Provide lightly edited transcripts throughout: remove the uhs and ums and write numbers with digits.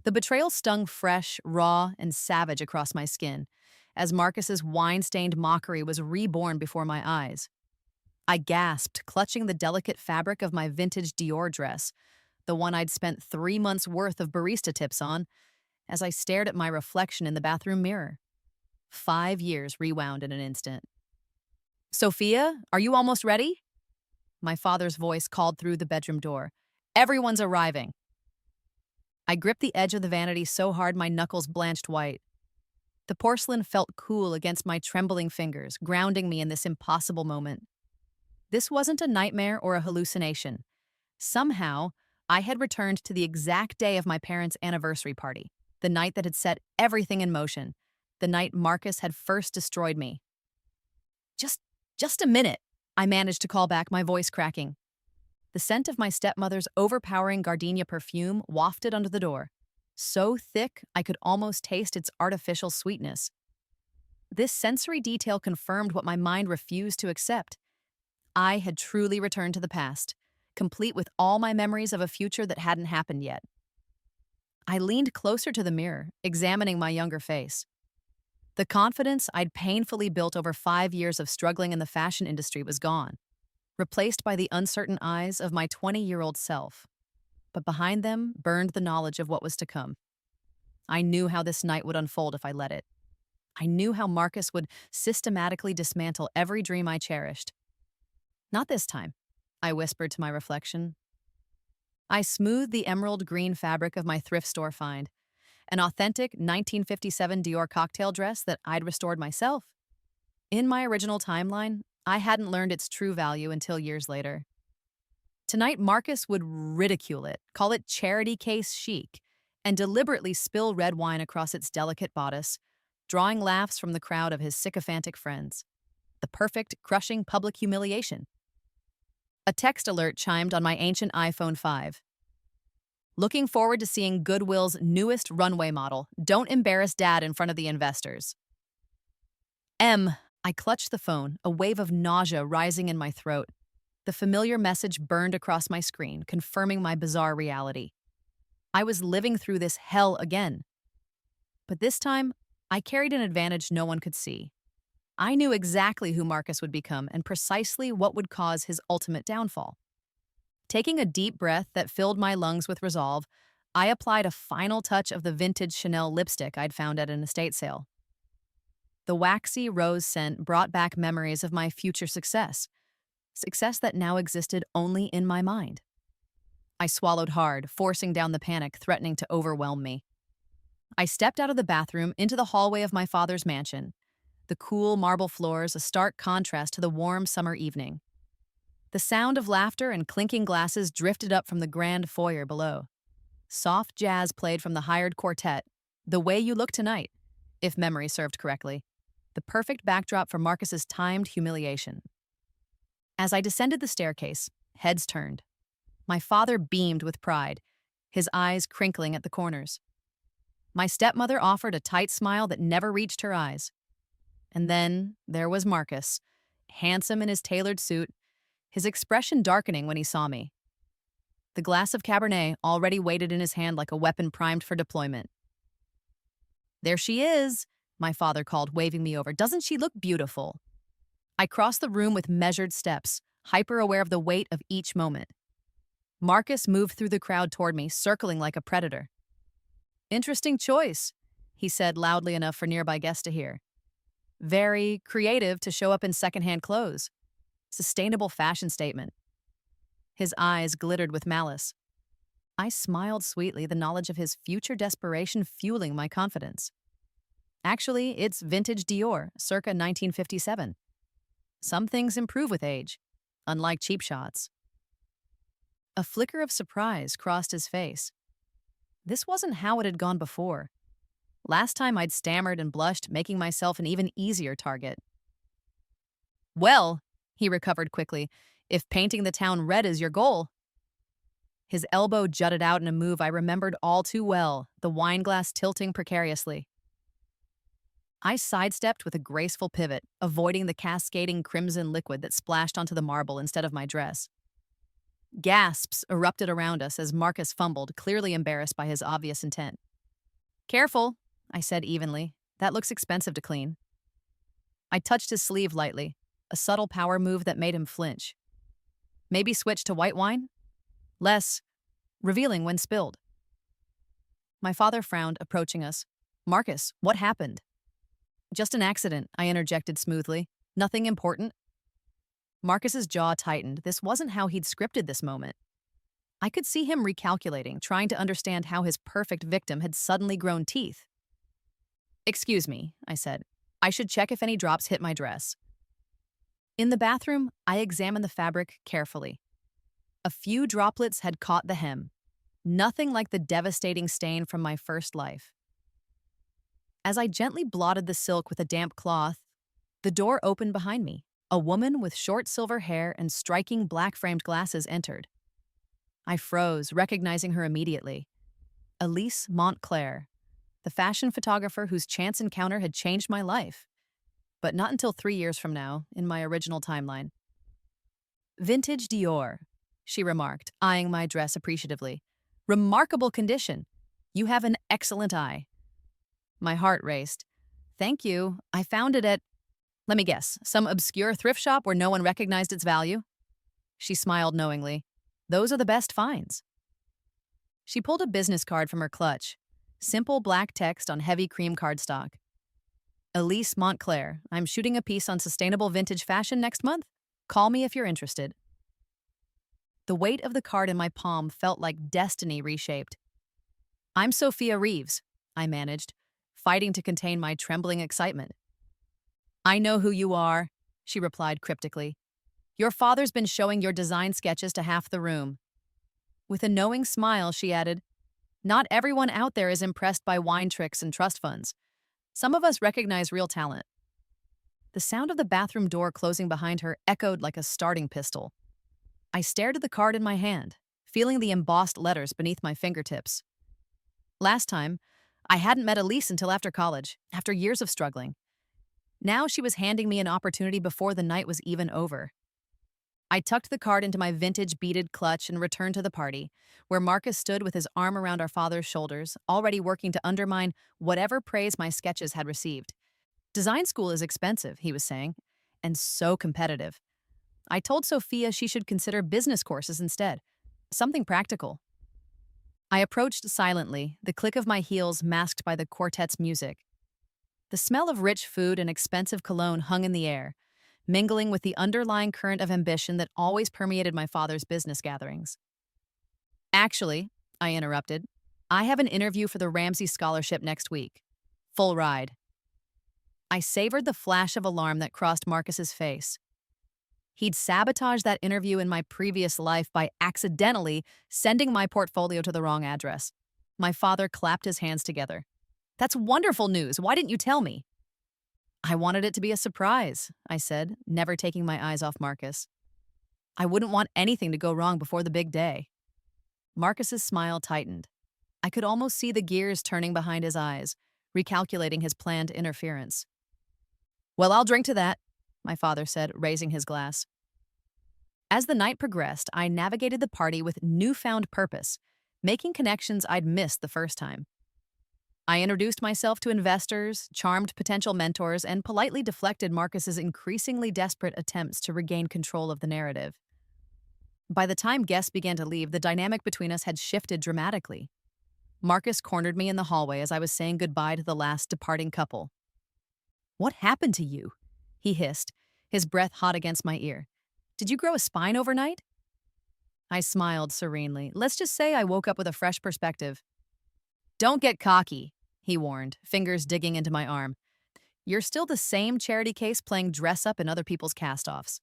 The betrayal stung fresh, raw, and savage across my skin, as Marcus's wine-stained mockery was reborn before my eyes. I gasped, clutching the delicate fabric of my vintage Dior dress, the one I'd spent 3 months' worth of barista tips on, as I stared at my reflection in the bathroom mirror. 5 years rewound in an instant. Sophia, are you almost ready? My father's voice called through the bedroom door. Everyone's arriving. I gripped the edge of the vanity so hard my knuckles blanched white. The porcelain felt cool against my trembling fingers, grounding me in this impossible moment. This wasn't a nightmare or a hallucination. Somehow, I had returned to the exact day of my parents' anniversary party, the night that had set everything in motion, the night Marcus had first destroyed me. Just a minute, I managed to call back, my voice cracking. The scent of my stepmother's overpowering gardenia perfume wafted under the door, so thick I could almost taste its artificial sweetness. This sensory detail confirmed what my mind refused to accept. I had truly returned to the past, complete with all my memories of a future that hadn't happened yet. I leaned closer to the mirror, examining my younger face. The confidence I'd painfully built over 5 years of struggling in the fashion industry was gone, replaced by the uncertain eyes of my 20-year-old self. But behind them burned the knowledge of what was to come. I knew how this night would unfold if I let it. I knew how Marcus would systematically dismantle every dream I cherished. Not this time, I whispered to my reflection. I smoothed the emerald green fabric of my thrift store find, an authentic 1957 Dior cocktail dress that I'd restored myself. In my original timeline, I hadn't learned its true value until years later. Tonight, Marcus would ridicule it, call it charity case chic, and deliberately spill red wine across its delicate bodice, drawing laughs from the crowd of his sycophantic friends. The perfect, crushing public humiliation. A text alert chimed on my ancient iPhone 5. Looking forward to seeing Goodwill's newest Runway model. Don't embarrass Dad in front of the investors. I clutched the phone, a wave of nausea rising in my throat. The familiar message burned across my screen, confirming my bizarre reality. I was living through this hell again. But this time, I carried an advantage no one could see. I knew exactly who Marcus would become and precisely what would cause his ultimate downfall. Taking a deep breath that filled my lungs with resolve, I applied a final touch of the vintage Chanel lipstick I'd found at an estate sale. The waxy rose scent brought back memories of my future success that now existed only in my mind. I swallowed hard, forcing down the panic threatening to overwhelm me. I stepped out of the bathroom into the hallway of my father's mansion, the cool marble floors a stark contrast to the warm summer evening. The sound of laughter and clinking glasses drifted up from the grand foyer below. Soft jazz played from the hired quartet, The Way You Look Tonight, if memory served correctly, the perfect backdrop for Marcus's timed humiliation. As I descended the staircase, heads turned. My father beamed with pride, his eyes crinkling at the corners. My stepmother offered a tight smile that never reached her eyes. And then there was Marcus, handsome in his tailored suit, his expression darkening when he saw me. The glass of Cabernet already waited in his hand like a weapon primed for deployment. There she is, my father called, waving me over. Doesn't she look beautiful? I crossed the room with measured steps, hyper-aware of the weight of each moment. Marcus moved through the crowd toward me, circling like a predator. Interesting choice, he said loudly enough for nearby guests to hear. Very creative to show up in secondhand clothes. Sustainable fashion statement. His eyes glittered with malice. I smiled sweetly, the knowledge of his future desperation fueling my confidence. Actually, it's vintage Dior, circa 1957. Some things improve with age, unlike cheap shots. A flicker of surprise crossed his face. This wasn't how it had gone before. Last time I'd stammered and blushed, making myself an even easier target. Well, he recovered quickly, if painting the town red is your goal. His elbow jutted out in a move I remembered all too well, the wine glass tilting precariously. I sidestepped with a graceful pivot, avoiding the cascading crimson liquid that splashed onto the marble instead of my dress. Gasps erupted around us as Marcus fumbled, clearly embarrassed by his obvious intent. Careful, I said evenly. That looks expensive to clean. I touched his sleeve lightly, a subtle power move that made him flinch. Maybe switch to white wine? Less revealing when spilled. My father frowned, approaching us. Marcus, what happened? Just an accident, I interjected smoothly. Nothing important. Marcus's jaw tightened. This wasn't how he'd scripted this moment. I could see him recalculating, trying to understand how his perfect victim had suddenly grown teeth. Excuse me, I said. I should check if any drops hit my dress. In the bathroom, I examined the fabric carefully. A few droplets had caught the hem. Nothing like the devastating stain from my first life. As I gently blotted the silk with a damp cloth, the door opened behind me. A woman with short silver hair and striking black-framed glasses entered. I froze, recognizing her immediately. Elise Montclair, the fashion photographer whose chance encounter had changed my life. But not until 3 years from now, in my original timeline. Vintage Dior, she remarked, eyeing my dress appreciatively. Remarkable condition. You have an excellent eye. My heart raced. Thank you. I found it at, let me guess, some obscure thrift shop where no one recognized its value? She smiled knowingly. Those are the best finds. She pulled a business card from her clutch. Simple black text on heavy cream cardstock. Elise Montclair, I'm shooting a piece on sustainable vintage fashion next month. Call me if you're interested. The weight of the card in my palm felt like destiny reshaped. I'm Sophia Reeves, I managed, fighting to contain my trembling excitement. I know who you are, she replied cryptically. Your father's been showing your design sketches to half the room. With a knowing smile, she added, not everyone out there is impressed by wine tricks and trust funds. Some of us recognize real talent. The sound of the bathroom door closing behind her echoed like a starting pistol. I stared at the card in my hand, feeling the embossed letters beneath my fingertips. Last time, I hadn't met Elise until after college, after years of struggling. Now she was handing me an opportunity before the night was even over. I tucked the card into my vintage beaded clutch and returned to the party, where Marcus stood with his arm around our father's shoulders, already working to undermine whatever praise my sketches had received. Design school is expensive, he was saying, and so competitive. I told Sophia she should consider business courses instead, something practical. I approached silently, the click of my heels masked by the quartet's music. The smell of rich food and expensive cologne hung in the air, mingling with the underlying current of ambition that always permeated my father's business gatherings. Actually, I interrupted, I have an interview for the Ramsey Scholarship next week. Full ride. I savored the flash of alarm that crossed Marcus's face. He'd sabotaged that interview in my previous life by accidentally sending my portfolio to the wrong address. My father clapped his hands together. That's wonderful news. Why didn't you tell me? I wanted it to be a surprise, I said, never taking my eyes off Marcus. I wouldn't want anything to go wrong before the big day. Marcus's smile tightened. I could almost see the gears turning behind his eyes, recalculating his planned interference. Well, I'll drink to that, my father said, raising his glass. As the night progressed, I navigated the party with newfound purpose, making connections I'd missed the first time. I introduced myself to investors, charmed potential mentors, and politely deflected Marcus's increasingly desperate attempts to regain control of the narrative. By the time guests began to leave, the dynamic between us had shifted dramatically. Marcus cornered me in the hallway as I was saying goodbye to the last departing couple. What happened to you? He hissed, his breath hot against my ear. Did you grow a spine overnight? I smiled serenely. Let's just say I woke up with a fresh perspective. Don't get cocky, he warned, fingers digging into my arm. You're still the same charity case playing dress-up in other people's cast-offs.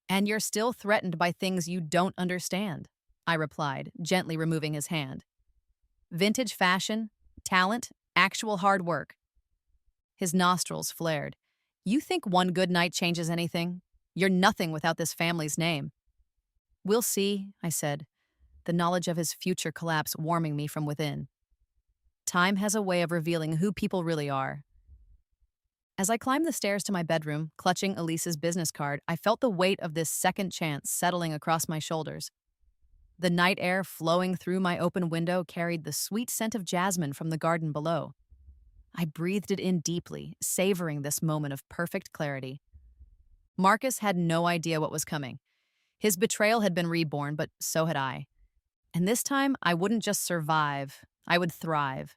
And you're still threatened by things you don't understand, I replied, gently removing his hand. Vintage fashion, talent, actual hard work. His nostrils flared. You think one good night changes anything? You're nothing without this family's name. We'll see, I said, the knowledge of his future collapse warming me from within. Time has a way of revealing who people really are. As I climbed the stairs to my bedroom, clutching Elise's business card, I felt the weight of this second chance settling across my shoulders. The night air flowing through my open window carried the sweet scent of jasmine from the garden below. I breathed it in deeply, savoring this moment of perfect clarity. Marcus had no idea what was coming. His betrayal had been reborn, but so had I. And this time, I wouldn't just survive, I would thrive.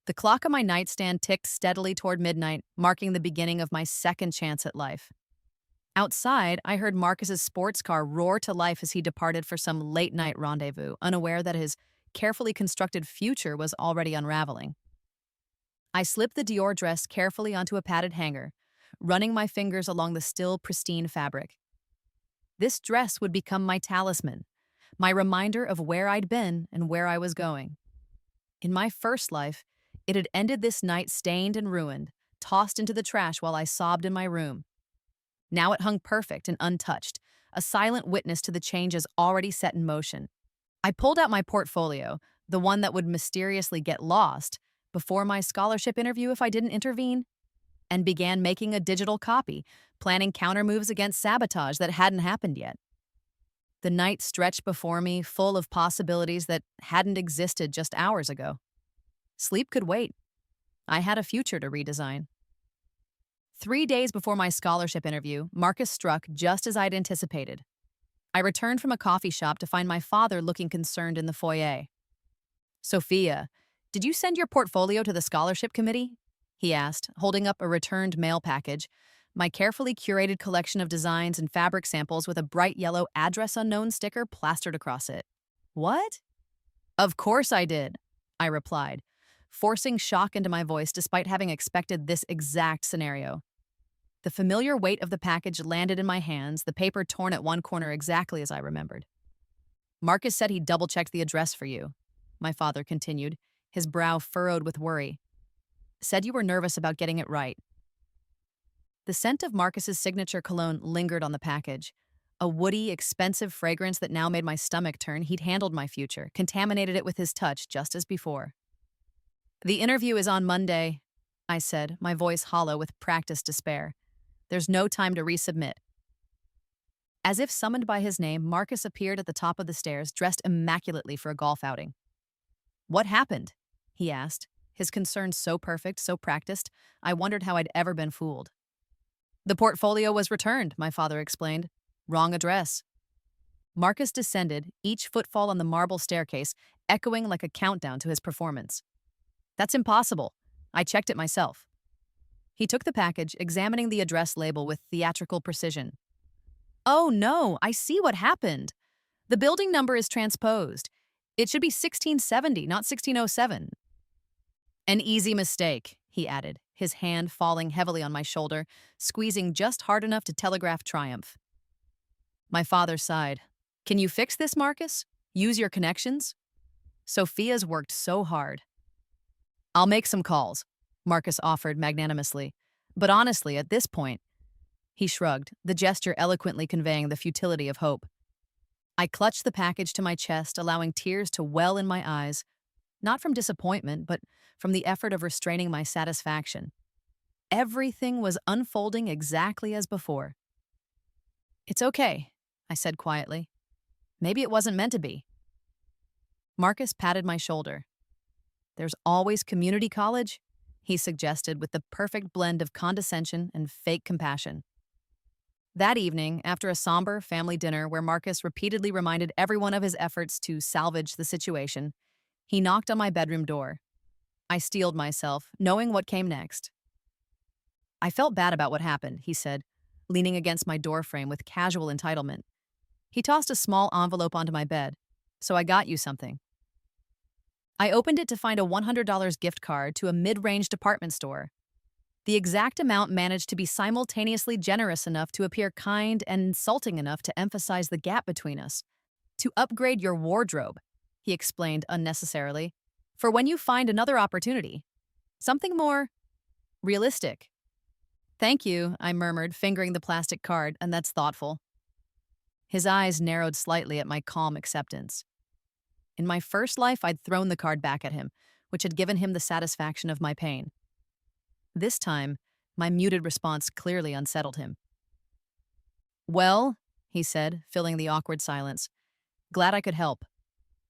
The clock on my nightstand ticked steadily toward midnight, marking the beginning of my second chance at life. Outside, I heard Marcus's sports car roar to life as he departed for some late-night rendezvous, unaware that his carefully constructed future was already unraveling. I slipped the Dior dress carefully onto a padded hanger, running my fingers along the still pristine fabric. This dress would become my talisman, my reminder of where I'd been and where I was going. In my first life, it had ended this night stained and ruined, tossed into the trash while I sobbed in my room. Now it hung perfect and untouched, a silent witness to the changes already set in motion. I pulled out my portfolio, the one that would mysteriously get lost before my scholarship interview if I didn't intervene, and began making a digital copy, planning countermoves against sabotage that hadn't happened yet. The night stretched before me, full of possibilities that hadn't existed just hours ago. Sleep could wait. I had a future to redesign. 3 days before my scholarship interview, Marcus struck just as I'd anticipated. I returned from a coffee shop to find my father looking concerned in the foyer. "Sophia, did you send your portfolio to the scholarship committee?" he asked, holding up a returned mail package, my carefully curated collection of designs and fabric samples with a bright yellow address unknown sticker plastered across it. "What?" "Of course I did," I replied, forcing shock into my voice despite having expected this exact scenario. The familiar weight of the package landed in my hands, the paper torn at one corner exactly as I remembered. "Marcus said he double-checked the address for you," my father continued, his brow furrowed with worry. "Said you were nervous about getting it right." The scent of Marcus's signature cologne lingered on the package, a woody, expensive fragrance that now made my stomach turn. He'd handled my future, contaminated it with his touch just as before. "The interview is on Monday," I said, my voice hollow with practiced despair. "There's no time to resubmit." As if summoned by his name, Marcus appeared at the top of the stairs, dressed immaculately for a golf outing. "What happened?" he asked, his concern so perfect, so practiced, I wondered how I'd ever been fooled. "The portfolio was returned," my father explained. "Wrong address." Marcus descended, each footfall on the marble staircase echoing like a countdown to his performance. "That's impossible. I checked it myself." He took the package, examining the address label with theatrical precision. "Oh no, I see what happened. The building number is transposed. It should be 1670, not 1607. "An easy mistake," he added, his hand falling heavily on my shoulder, squeezing just hard enough to telegraph triumph. My father sighed. "Can you fix this, Marcus? Use your connections?" "Sophia's worked so hard." "I'll make some calls," Marcus offered magnanimously. "But honestly, at this point—" He shrugged, the gesture eloquently conveying the futility of hope. I clutched the package to my chest, allowing tears to well in my eyes, not from disappointment, but from the effort of restraining my satisfaction. Everything was unfolding exactly as before. "It's okay," I said quietly. "Maybe it wasn't meant to be." Marcus patted my shoulder. "There's always community college," he suggested with the perfect blend of condescension and fake compassion. That evening, after a somber family dinner where Marcus repeatedly reminded everyone of his efforts to salvage the situation, he knocked on my bedroom door. I steeled myself, knowing what came next. "I felt bad about what happened," he said, leaning against my doorframe with casual entitlement. He tossed a small envelope onto my bed. "So I got you something." I opened it to find a $100 gift card to a mid-range department store. The exact amount managed to be simultaneously generous enough to appear kind and insulting enough to emphasize the gap between us. "To upgrade your wardrobe," he explained unnecessarily, "for when you find another opportunity. Something more realistic." "Thank you," I murmured, fingering the plastic card, "and that's thoughtful." His eyes narrowed slightly at my calm acceptance. In my first life, I'd thrown the card back at him, which had given him the satisfaction of my pain. This time, my muted response clearly unsettled him. "Well," he said, filling the awkward silence, Glad I could help.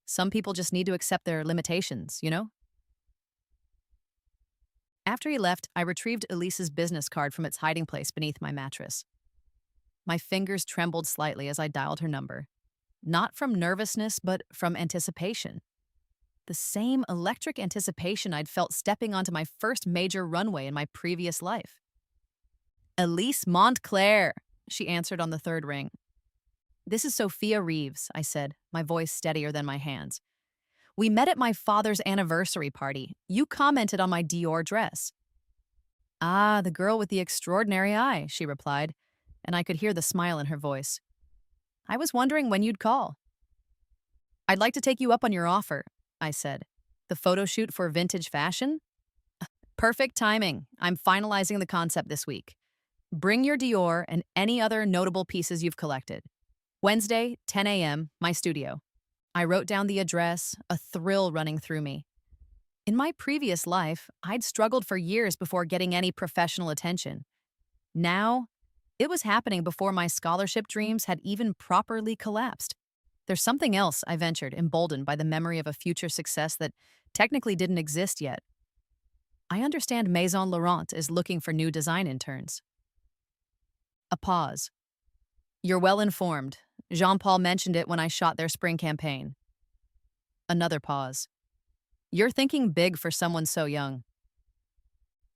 Some people just need to accept their limitations, you know? After he left, I retrieved Elise's business card from its hiding place beneath my mattress. My fingers trembled slightly as I dialed her number. Not from nervousness, but from anticipation. The same electric anticipation I'd felt stepping onto my first major runway in my previous life. Elise Montclair, she answered on the third ring. This is Sophia Reeves, I said, my voice steadier than my hands. We met at my father's anniversary party. You commented on my Dior dress. Ah, the girl with the extraordinary eye, she replied, and I could hear the smile in her voice. I was wondering when you'd call. I'd like to take you up on your offer, I said. The photo shoot for vintage fashion? Perfect timing. I'm finalizing the concept this week. Bring your Dior and any other notable pieces you've collected. Wednesday, 10 a.m., my studio. I wrote down the address, a thrill running through me. In my previous life, I'd struggled for years before getting any professional attention. Now, it was happening before my scholarship dreams had even properly collapsed. There's something else, I ventured, emboldened by the memory of a future success that technically didn't exist yet. I understand Maison Laurent is looking for new design interns. A pause. You're well informed. Jean-Paul mentioned it when I shot their spring campaign. Another pause. You're thinking big for someone so young.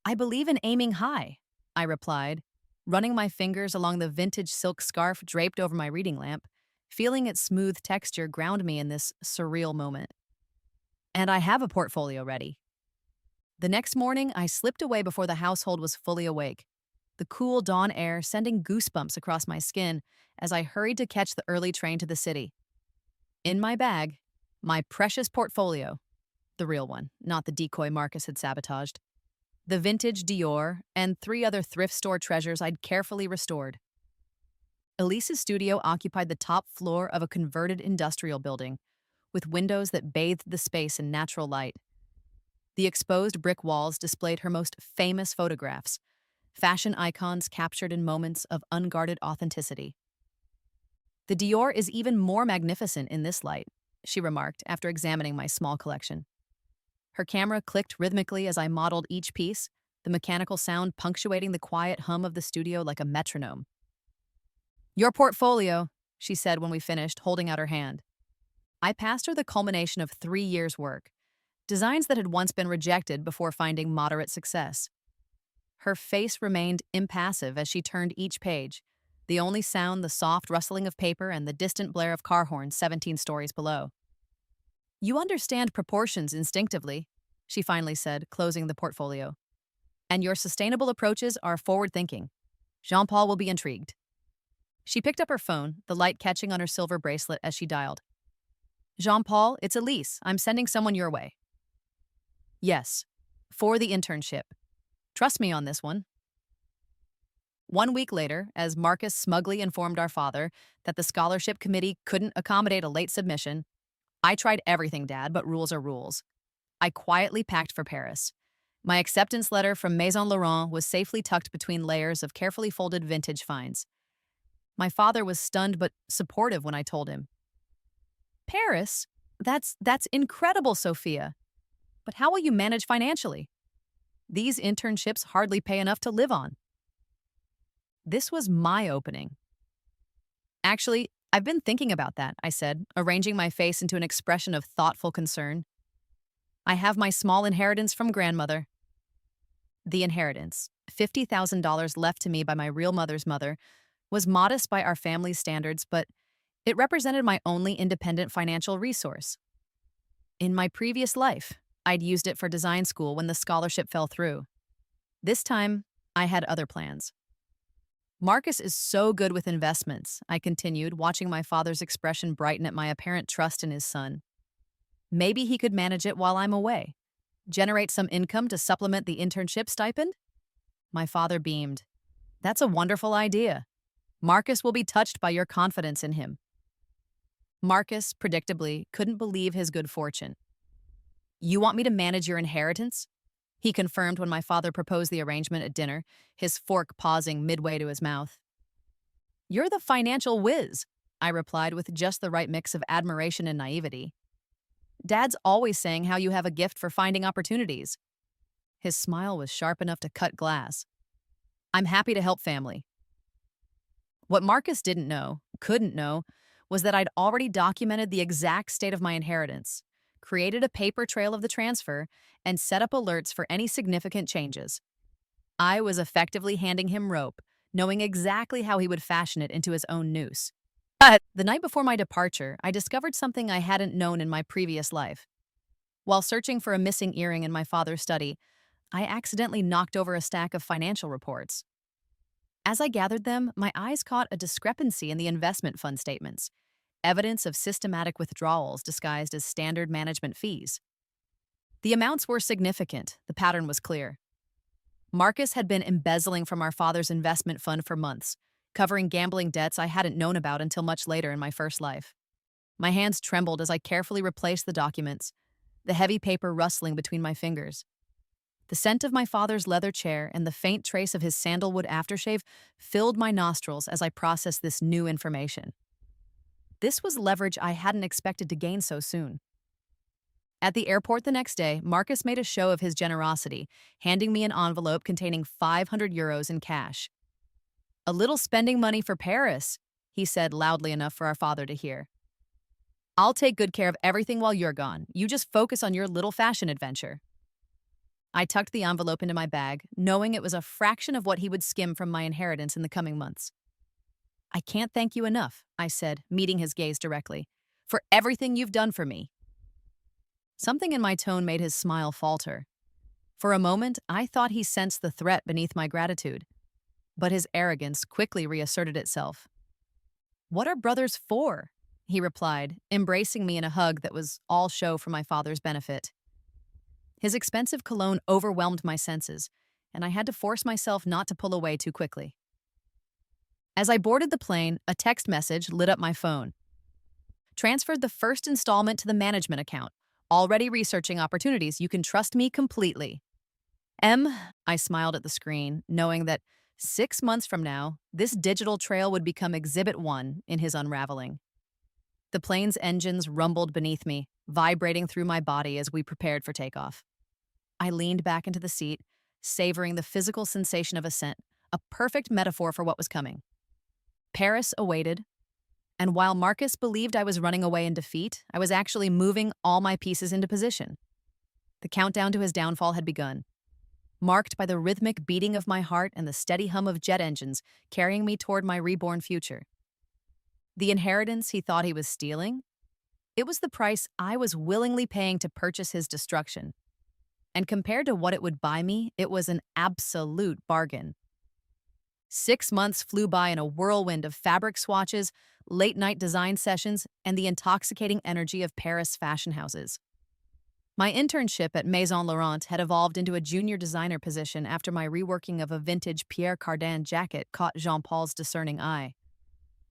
I believe in aiming high, I replied, running my fingers along the vintage silk scarf draped over my reading lamp, feeling its smooth texture ground me in this surreal moment. And I have a portfolio ready. The next morning, I slipped away before the household was fully awake, the cool dawn air sending goosebumps across my skin as I hurried to catch the early train to the city. In my bag, my precious portfolio, the real one, not the decoy Marcus had sabotaged, the vintage Dior, and 3 other thrift store treasures I'd carefully restored. Elise's studio occupied the top floor of a converted industrial building, with windows that bathed the space in natural light. The exposed brick walls displayed her most famous photographs, fashion icons captured in moments of unguarded authenticity. The Dior is even more magnificent in this light, she remarked after examining my small collection. Her camera clicked rhythmically as I modeled each piece, the mechanical sound punctuating the quiet hum of the studio like a metronome. Your portfolio, she said when we finished, holding out her hand. I passed her the culmination of 3 years' work, designs that had once been rejected before finding moderate success. Her face remained impassive as she turned each page, the only sound the soft rustling of paper and the distant blare of car horns 17 stories below. You understand proportions instinctively, she finally said, closing the portfolio. And your sustainable approaches are forward-thinking. Jean-Paul will be intrigued. She picked up her phone, the light catching on her silver bracelet as she dialed. Jean-Paul, it's Elise. I'm sending someone your way. Yes, for the internship. Trust me on this one. 1 week later, as Marcus smugly informed our father that the scholarship committee couldn't accommodate a late submission, I tried everything, Dad, but rules are rules. I quietly packed for Paris. My acceptance letter from Maison Laurent was safely tucked between layers of carefully folded vintage finds. My father was stunned but supportive when I told him. Paris? That's incredible, Sophia. But how will you manage financially? These internships hardly pay enough to live on. This was my opening. Actually, I've been thinking about that, I said, arranging my face into an expression of thoughtful concern. I have my small inheritance from grandmother. The inheritance, $50,000 left to me by my real mother's mother, was modest by our family's standards, but it represented my only independent financial resource. In my previous life, I'd used it for design school when the scholarship fell through. This time, I had other plans. Marcus is so good with investments, I continued, watching my father's expression brighten at my apparent trust in his son. Maybe he could manage it while I'm away. Generate some income to supplement the internship stipend? My father beamed. That's a wonderful idea. Marcus will be touched by your confidence in him. Marcus, predictably, couldn't believe his good fortune. You want me to manage your inheritance? He confirmed when my father proposed the arrangement at dinner, his fork pausing midway to his mouth. You're the financial whiz. I replied with just the right mix of admiration and naivety. Dad's always saying how you have a gift for finding opportunities. His smile was sharp enough to cut glass. I'm happy to help family. What Marcus couldn't know, was that I'd already documented the exact state of my inheritance, created a paper trail of the transfer, and set up alerts for any significant changes. I was effectively handing him rope, knowing exactly how he would fashion it into his own noose. But the night before my departure, I discovered something I hadn't known in my previous life. While searching for a missing earring in my father's study, I accidentally knocked over a stack of financial reports. As I gathered them, my eyes caught a discrepancy in the investment fund statements, evidence of systematic withdrawals disguised as standard management fees. The amounts were significant, the pattern was clear. Marcus had been embezzling from our father's investment fund for months, covering gambling debts I hadn't known about until much later in my first life. My hands trembled as I carefully replaced the documents, the heavy paper rustling between my fingers. The scent of my father's leather chair and the faint trace of his sandalwood aftershave filled my nostrils as I processed this new information. This was leverage I hadn't expected to gain so soon. At the airport the next day, Marcus made a show of his generosity, handing me an envelope containing €500 in cash. A little spending money for Paris, he said loudly enough for our father to hear. I'll take good care of everything while you're gone. You just focus on your little fashion adventure. I tucked the envelope into my bag, knowing it was a fraction of what he would skim from my inheritance in the coming months. I can't thank you enough, I said, meeting his gaze directly, for everything you've done for me. Something in my tone made his smile falter. For a moment, I thought he sensed the threat beneath my gratitude, but his arrogance quickly reasserted itself. What are brothers for? He replied, embracing me in a hug that was all show for my father's benefit. His expensive cologne overwhelmed my senses, and I had to force myself not to pull away too quickly. As I boarded the plane, a text message lit up my phone. Transferred the first installment to the management account. Already researching opportunities. You can trust me completely. I smiled at the screen, knowing that 6 months from now, this digital trail would become Exhibit 1 in his unraveling. The plane's engines rumbled beneath me, vibrating through my body as we prepared for takeoff. I leaned back into the seat, savoring the physical sensation of ascent, a perfect metaphor for what was coming. Paris awaited, and while Marcus believed I was running away in defeat, I was actually moving all my pieces into position. The countdown to his downfall had begun, marked by the rhythmic beating of my heart and the steady hum of jet engines carrying me toward my reborn future. The inheritance he thought he was stealing? It was the price I was willingly paying to purchase his destruction. And compared to what it would buy me, it was an absolute bargain. 6 months flew by in a whirlwind of fabric swatches, late-night design sessions, and the intoxicating energy of Paris fashion houses. My internship at Maison Laurent had evolved into a junior designer position after my reworking of a vintage Pierre Cardin jacket caught Jean-Paul's discerning eye.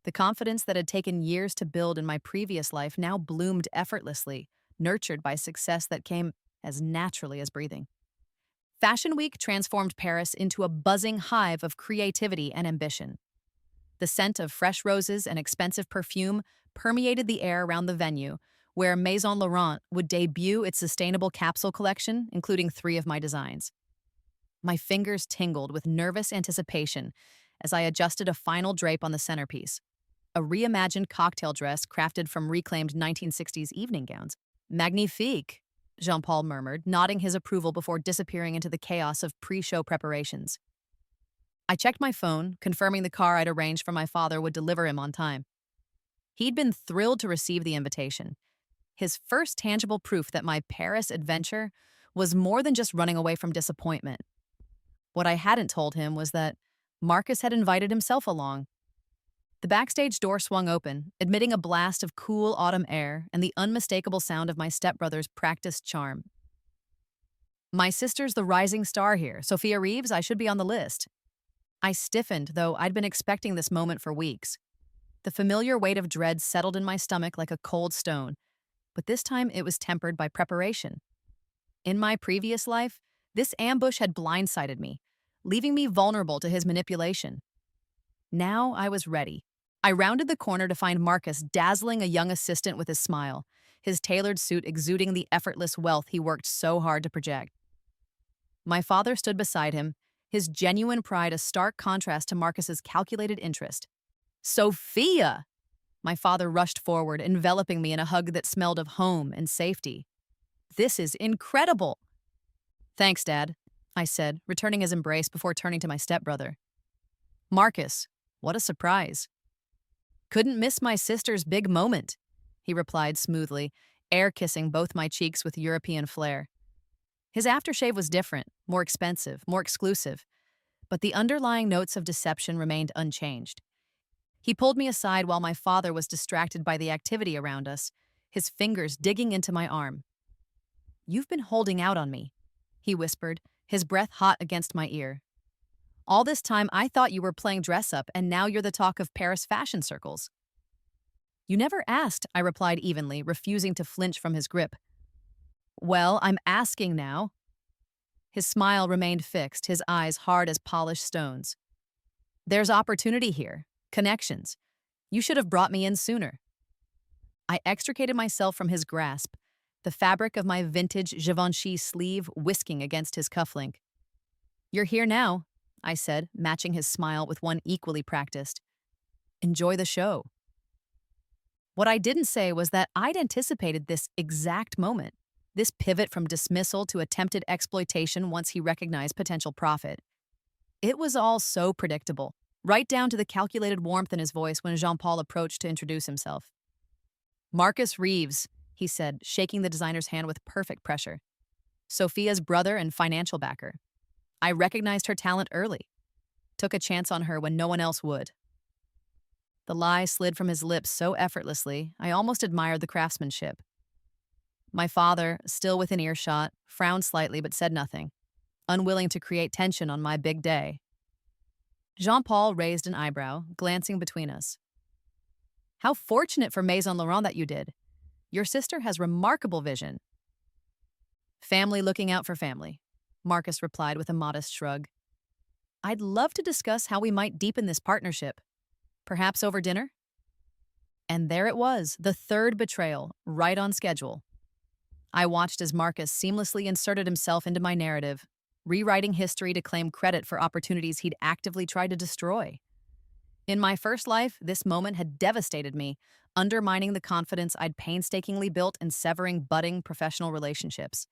The confidence that had taken years to build in my previous life now bloomed effortlessly, nurtured by success that came as naturally as breathing. Fashion Week transformed Paris into a buzzing hive of creativity and ambition. The scent of fresh roses and expensive perfume permeated the air around the venue, where Maison Laurent would debut its sustainable capsule collection, including 3 of my designs. My fingers tingled with nervous anticipation as I adjusted a final drape on the centerpiece, a reimagined cocktail dress crafted from reclaimed 1960s evening gowns. Magnifique, Jean-Paul murmured, nodding his approval before disappearing into the chaos of pre-show preparations. I checked my phone, confirming the car I'd arranged for my father would deliver him on time. He'd been thrilled to receive the invitation, his first tangible proof that my Paris adventure was more than just running away from disappointment. What I hadn't told him was that Marcus had invited himself along. The backstage door swung open, admitting a blast of cool autumn air and the unmistakable sound of my stepbrother's practiced charm. My sister's the rising star here, Sophia Reeves. I should be on the list. I stiffened, though I'd been expecting this moment for weeks. The familiar weight of dread settled in my stomach like a cold stone, but this time it was tempered by preparation. In my previous life, this ambush had blindsided me, leaving me vulnerable to his manipulation. Now I was ready, I rounded the corner to find Marcus dazzling a young assistant with his smile, his tailored suit exuding the effortless wealth he worked so hard to project. My father stood beside him, his genuine pride a stark contrast to Marcus's calculated interest. Sophia! My father rushed forward, enveloping me in a hug that smelled of home and safety. This is incredible! Thanks, Dad, I said, returning his embrace before turning to my stepbrother. Marcus, what a surprise. Couldn't miss my sister's big moment, he replied smoothly, air-kissing both my cheeks with European flair. His aftershave was different, more expensive, more exclusive, but the underlying notes of deception remained unchanged. He pulled me aside while my father was distracted by the activity around us, his fingers digging into my arm. You've been holding out on me, he whispered, his breath hot against my ear. All this time I thought you were playing dress-up, and now you're the talk of Paris fashion circles. You never asked, I replied evenly, refusing to flinch from his grip. Well, I'm asking now. His smile remained fixed, his eyes hard as polished stones. There's opportunity here, connections. You should have brought me in sooner. I extricated myself from his grasp, the fabric of my vintage Givenchy sleeve whisking against his cufflink. You're here now, I said, matching his smile with one equally practiced. Enjoy the show. What I didn't say was that I'd anticipated this exact moment, this pivot from dismissal to attempted exploitation once he recognized potential profit. It was all so predictable, right down to the calculated warmth in his voice when Jean-Paul approached to introduce himself. Marcus Reeves, he said, shaking the designer's hand with perfect pressure. Sophia's brother and financial backer. I recognized her talent early. Took a chance on her when no one else would. The lie slid from his lips so effortlessly, I almost admired the craftsmanship. My father, still within earshot, frowned slightly but said nothing, unwilling to create tension on my big day. Jean-Paul raised an eyebrow, glancing between us. How fortunate for Maison Laurent that you did. Your sister has remarkable vision. Family looking out for family, Marcus replied with a modest shrug. I'd love to discuss how we might deepen this partnership. Perhaps over dinner? And there it was, the third betrayal, right on schedule. I watched as Marcus seamlessly inserted himself into my narrative, rewriting history to claim credit for opportunities he'd actively tried to destroy. In my first life, this moment had devastated me, undermining the confidence I'd painstakingly built and severing budding professional relationships.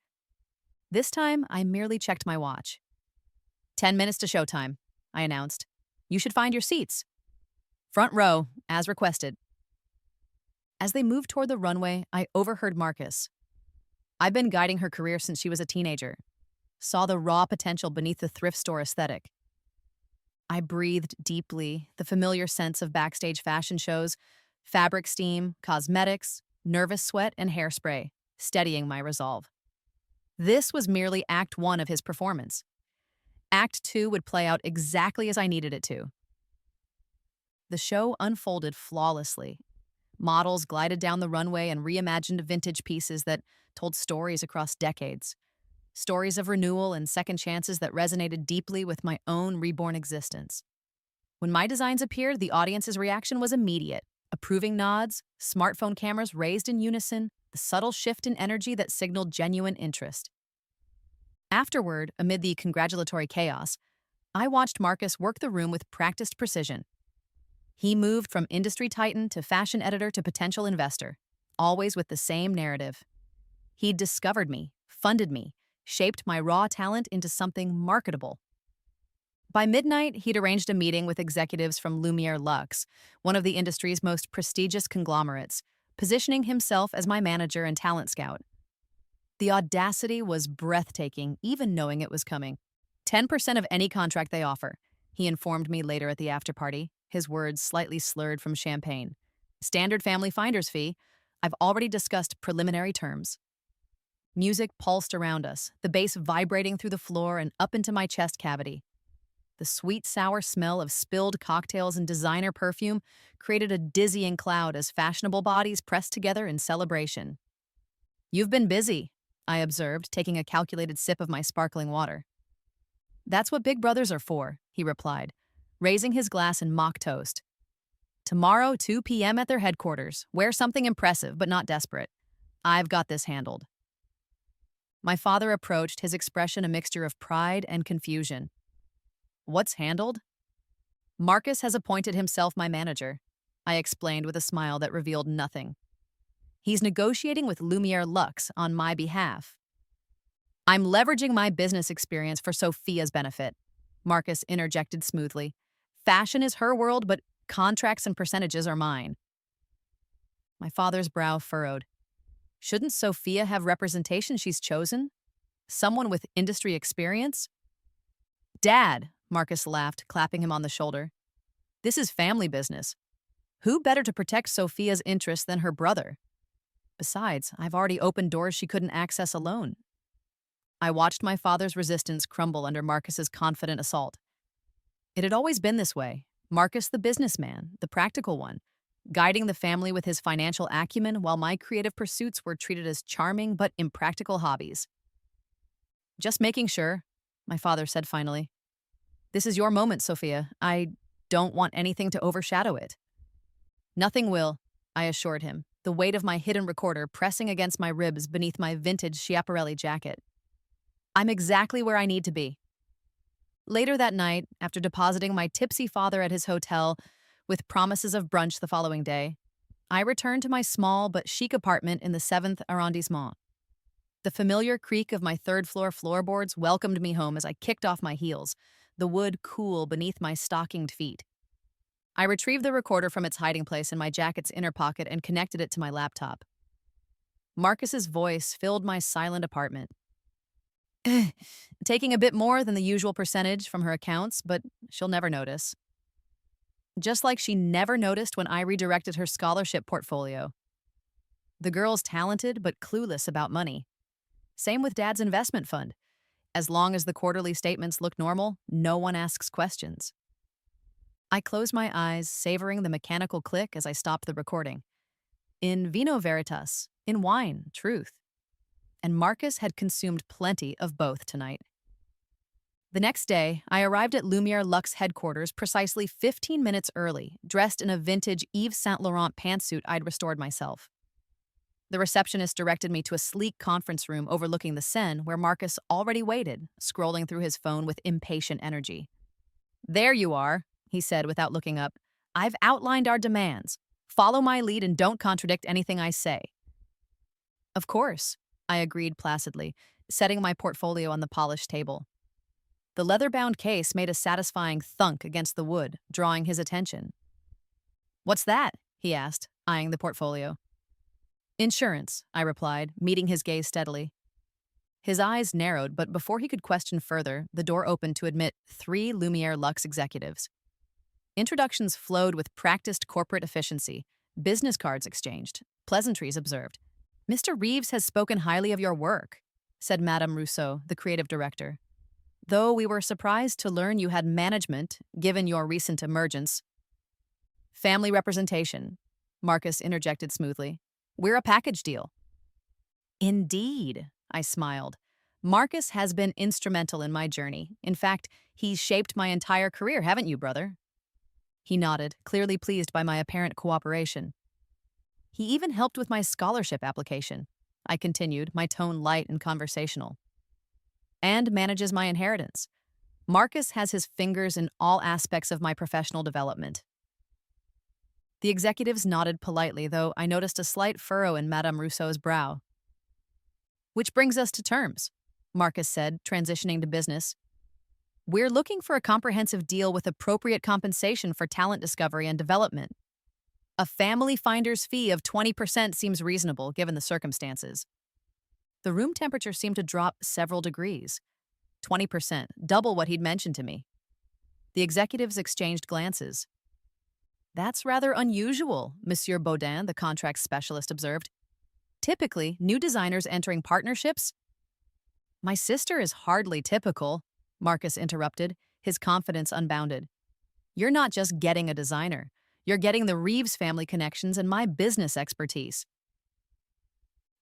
This time, I merely checked my watch. 10 minutes to showtime, I announced. You should find your seats. Front row, as requested. As they moved toward the runway, I overheard Marcus. I've been guiding her career since she was a teenager. Saw the raw potential beneath the thrift store aesthetic. I breathed deeply, the familiar sense of backstage fashion shows, fabric steam, cosmetics, nervous sweat, and hairspray, steadying my resolve. This was merely Act 1 of his performance. Act 2 would play out exactly as I needed it to. The show unfolded flawlessly. Models glided down the runway and reimagined vintage pieces that told stories across decades. Stories of renewal and second chances that resonated deeply with my own reborn existence. When my designs appeared, the audience's reaction was immediate. Approving nods, smartphone cameras raised in unison, the subtle shift in energy that signaled genuine interest. Afterward, amid the congratulatory chaos, I watched Marcus work the room with practiced precision. He moved from industry titan to fashion editor to potential investor, always with the same narrative. He'd discovered me, funded me, shaped my raw talent into something marketable. By midnight, he'd arranged a meeting with executives from Lumiere Luxe, one of the industry's most prestigious conglomerates, positioning himself as my manager and talent scout. The audacity was breathtaking, even knowing it was coming. 10% of any contract they offer, he informed me later at the after-party, his words slightly slurred from champagne. Standard family finder's fee. I've already discussed preliminary terms. Music pulsed around us, the bass vibrating through the floor and up into my chest cavity. The sweet, sour smell of spilled cocktails and designer perfume created a dizzying cloud as fashionable bodies pressed together in celebration. You've been busy, I observed, taking a calculated sip of my sparkling water. That's what big brothers are for, he replied, raising his glass in mock toast. Tomorrow, 2 p.m. at their headquarters. Wear something impressive, but not desperate. I've got this handled. My father approached, his expression a mixture of pride and confusion. What's handled? Marcus has appointed himself my manager, I explained with a smile that revealed nothing. He's negotiating with Lumiere Lux on my behalf. I'm leveraging my business experience for Sophia's benefit, Marcus interjected smoothly. Fashion is her world, but contracts and percentages are mine. My father's brow furrowed. Shouldn't Sophia have representation she's chosen? Someone with industry experience? Dad, Marcus laughed, clapping him on the shoulder. This is family business. Who better to protect Sophia's interests than her brother? Besides, I've already opened doors she couldn't access alone. I watched my father's resistance crumble under Marcus's confident assault. It had always been this way. Marcus the businessman, the practical one, guiding the family with his financial acumen while my creative pursuits were treated as charming but impractical hobbies. Just making sure, my father said finally. This is your moment, Sophia. I don't want anything to overshadow it. Nothing will, I assured him, the weight of my hidden recorder pressing against my ribs beneath my vintage Schiaparelli jacket. I'm exactly where I need to be. Later that night, after depositing my tipsy father at his hotel with promises of brunch the following day, I returned to my small but chic apartment in the 7th arrondissement. The familiar creak of my third-floor floorboards welcomed me home as I kicked off my heels, the wood cool beneath my stockinged feet. I retrieved the recorder from its hiding place in my jacket's inner pocket and connected it to my laptop. Marcus's voice filled my silent apartment. Taking a bit more than the usual percentage from her accounts, but she'll never notice. Just like she never noticed when I redirected her scholarship portfolio. The girl's talented but clueless about money. Same with Dad's investment fund. As long as the quarterly statements look normal, no one asks questions. I closed my eyes, savoring the mechanical click as I stopped the recording. In vino veritas, in wine, truth. And Marcus had consumed plenty of both tonight. The next day, I arrived at Lumiere Lux headquarters precisely 15 minutes early, dressed in a vintage Yves Saint Laurent pantsuit I'd restored myself. The receptionist directed me to a sleek conference room overlooking the Seine where Marcus already waited, scrolling through his phone with impatient energy. There you are, he said without looking up. I've outlined our demands. Follow my lead and don't contradict anything I say. Of course, I agreed placidly, setting my portfolio on the polished table. The leather-bound case made a satisfying thunk against the wood, drawing his attention. What's that? He asked, eyeing the portfolio. Insurance, I replied, meeting his gaze steadily. His eyes narrowed, but before he could question further, the door opened to admit 3 Lumiere Lux executives. Introductions flowed with practiced corporate efficiency, business cards exchanged, pleasantries observed. Mr. Reeves has spoken highly of your work, said Madame Rousseau, the creative director. Though we were surprised to learn you had management, given your recent emergence. Family representation, Marcus interjected smoothly. We're a package deal. Indeed, I smiled. Marcus has been instrumental in my journey. In fact, he's shaped my entire career, haven't you, brother? He nodded, clearly pleased by my apparent cooperation. He even helped with my scholarship application, I continued, my tone light and conversational. And manages my inheritance. Marcus has his fingers in all aspects of my professional development. The executives nodded politely, though I noticed a slight furrow in Madame Rousseau's brow. Which brings us to terms, Marcus said, transitioning to business. We're looking for a comprehensive deal with appropriate compensation for talent discovery and development. A family finder's fee of 20% seems reasonable, given the circumstances. The room temperature seemed to drop several degrees. 20%, double what he'd mentioned to me. The executives exchanged glances. That's rather unusual, Monsieur Baudin, the contract specialist observed. Typically, new designers entering partnerships? My sister is hardly typical, Marcus interrupted, his confidence unbounded. You're not just getting a designer. You're getting the Reeves family connections and my business expertise.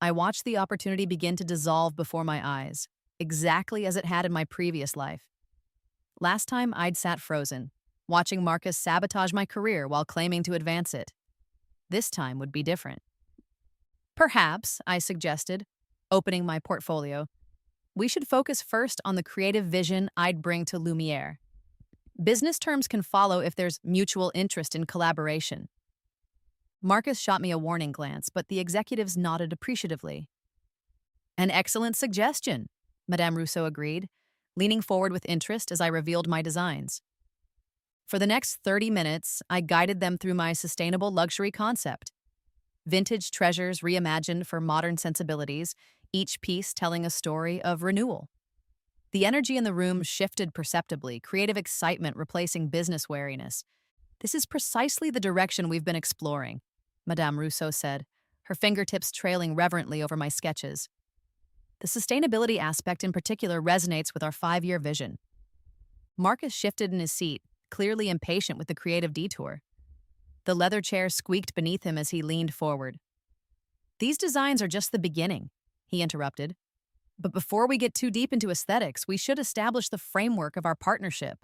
I watched the opportunity begin to dissolve before my eyes, exactly as it had in my previous life. Last time, I'd sat frozen, watching Marcus sabotage my career while claiming to advance it. This time would be different. Perhaps, I suggested, opening my portfolio, we should focus first on the creative vision I'd bring to Lumiere. Business terms can follow if there's mutual interest in collaboration. Marcus shot me a warning glance, but the executives nodded appreciatively. An excellent suggestion, Madame Rousseau agreed, leaning forward with interest as I revealed my designs. For the next 30 minutes, I guided them through my sustainable luxury concept. Vintage treasures reimagined for modern sensibilities, each piece telling a story of renewal. The energy in the room shifted perceptibly, creative excitement replacing business wariness. This is precisely the direction we've been exploring, Madame Rousseau said, her fingertips trailing reverently over my sketches. The sustainability aspect in particular resonates with our 5-year vision. Marcus shifted in his seat, clearly impatient with the creative detour. The leather chair squeaked beneath him as he leaned forward. These designs are just the beginning, he interrupted. But before we get too deep into aesthetics, we should establish the framework of our partnership.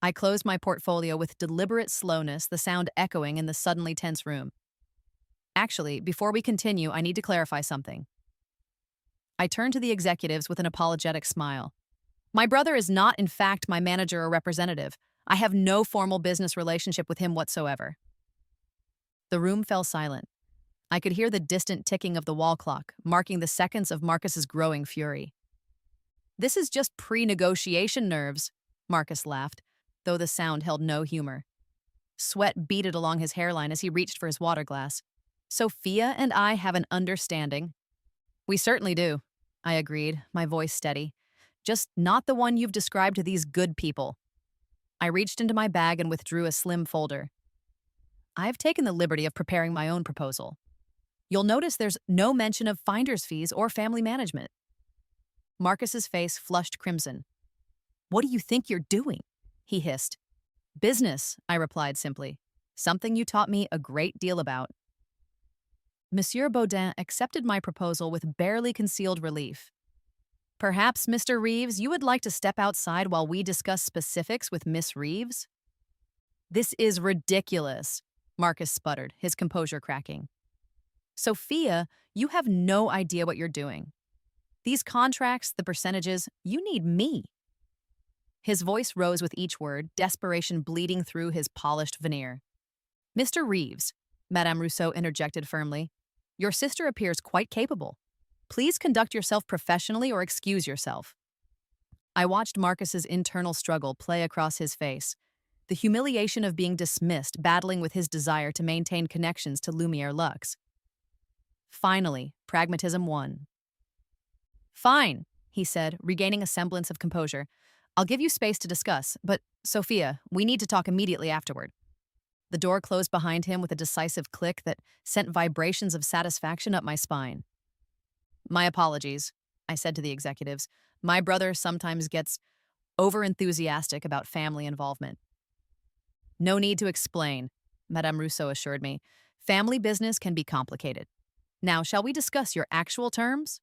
I closed my portfolio with deliberate slowness, the sound echoing in the suddenly tense room. Actually, before we continue, I need to clarify something. I turned to the executives with an apologetic smile. My brother is not, in fact, my manager or representative. I have no formal business relationship with him whatsoever. The room fell silent. I could hear the distant ticking of the wall clock, marking the seconds of Marcus's growing fury. This is just pre-negotiation nerves, Marcus laughed, though the sound held no humor. Sweat beaded along his hairline as he reached for his water glass. Sophia and I have an understanding. We certainly do, I agreed, my voice steady. Just not the one you've described to these good people. I reached into my bag and withdrew a slim folder. I've taken the liberty of preparing my own proposal. You'll notice there's no mention of finder's fees or family management. Marcus's face flushed crimson. What do you think you're doing? He hissed. Business, I replied simply. Something you taught me a great deal about. Monsieur Baudin accepted my proposal with barely concealed relief. Perhaps, Mr. Reeves, you would like to step outside while we discuss specifics with Miss Reeves? This is ridiculous, Marcus sputtered, his composure cracking. Sophia, you have no idea what you're doing. These contracts, the percentages, you need me. His voice rose with each word, desperation bleeding through his polished veneer. Mr. Reeves, Madame Rousseau interjected firmly, your sister appears quite capable. Please conduct yourself professionally or excuse yourself. I watched Marcus's internal struggle play across his face, the humiliation of being dismissed battling with his desire to maintain connections to Lumiere Luxe. Finally, pragmatism won. Fine, he said, regaining a semblance of composure. I'll give you space to discuss, but, Sophia, we need to talk immediately afterward. The door closed behind him with a decisive click that sent vibrations of satisfaction up my spine. My apologies, I said to the executives. My brother sometimes gets over-enthusiastic about family involvement. No need to explain, Madame Rousseau assured me. Family business can be complicated. Now, shall we discuss your actual terms?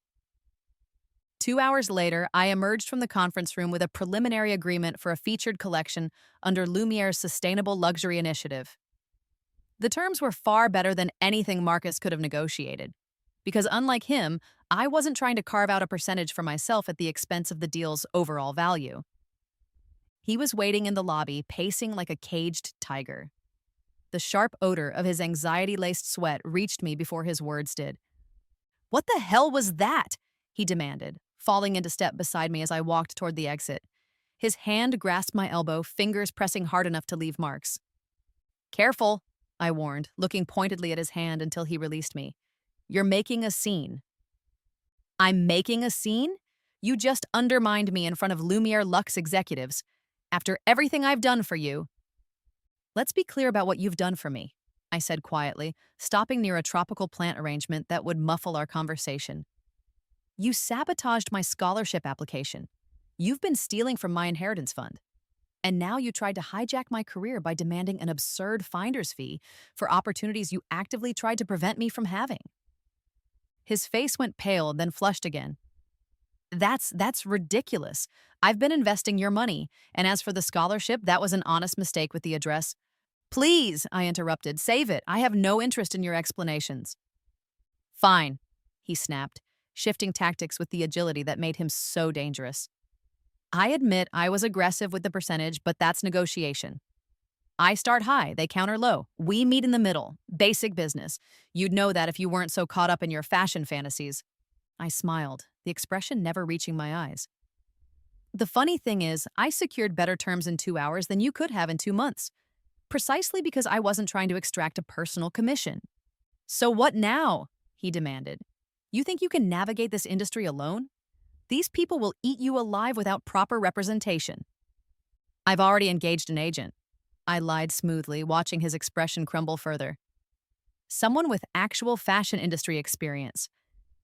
2 hours later, I emerged from the conference room with a preliminary agreement for a featured collection under Lumiere's Sustainable Luxury Initiative. The terms were far better than anything Marcus could have negotiated, because unlike him, I wasn't trying to carve out a percentage for myself at the expense of the deal's overall value. He was waiting in the lobby, pacing like a caged tiger. The sharp odor of his anxiety-laced sweat reached me before his words did. What the hell was that? He demanded, falling into step beside me as I walked toward the exit. His hand grasped my elbow, fingers pressing hard enough to leave marks. Careful, I warned, looking pointedly at his hand until he released me. You're making a scene. I'm making a scene? You just undermined me in front of Lumiere Luxe executives. After everything I've done for you. Let's be clear about what you've done for me, I said quietly, stopping near a tropical plant arrangement that would muffle our conversation. You sabotaged my scholarship application. You've been stealing from my inheritance fund. And now you tried to hijack my career by demanding an absurd finder's fee for opportunities you actively tried to prevent me from having. His face went pale, then flushed again. That's ridiculous. I've been investing your money, and as for the scholarship, that was an honest mistake with the address. Please, I interrupted, save it. I have no interest in your explanations. Fine, he snapped, shifting tactics with the agility that made him so dangerous. I admit I was aggressive with the percentage, but that's negotiation. I start high, they counter low. We meet in the middle. Basic business. You'd know that if you weren't so caught up in your fashion fantasies. I smiled, the expression never reaching my eyes. The funny thing is, I secured better terms in 2 hours than you could have in 2 months, precisely because I wasn't trying to extract a personal commission. So what now? He demanded. You think you can navigate this industry alone? These people will eat you alive without proper representation. I've already engaged an agent. I lied smoothly, watching his expression crumble further. Someone with actual fashion industry experience.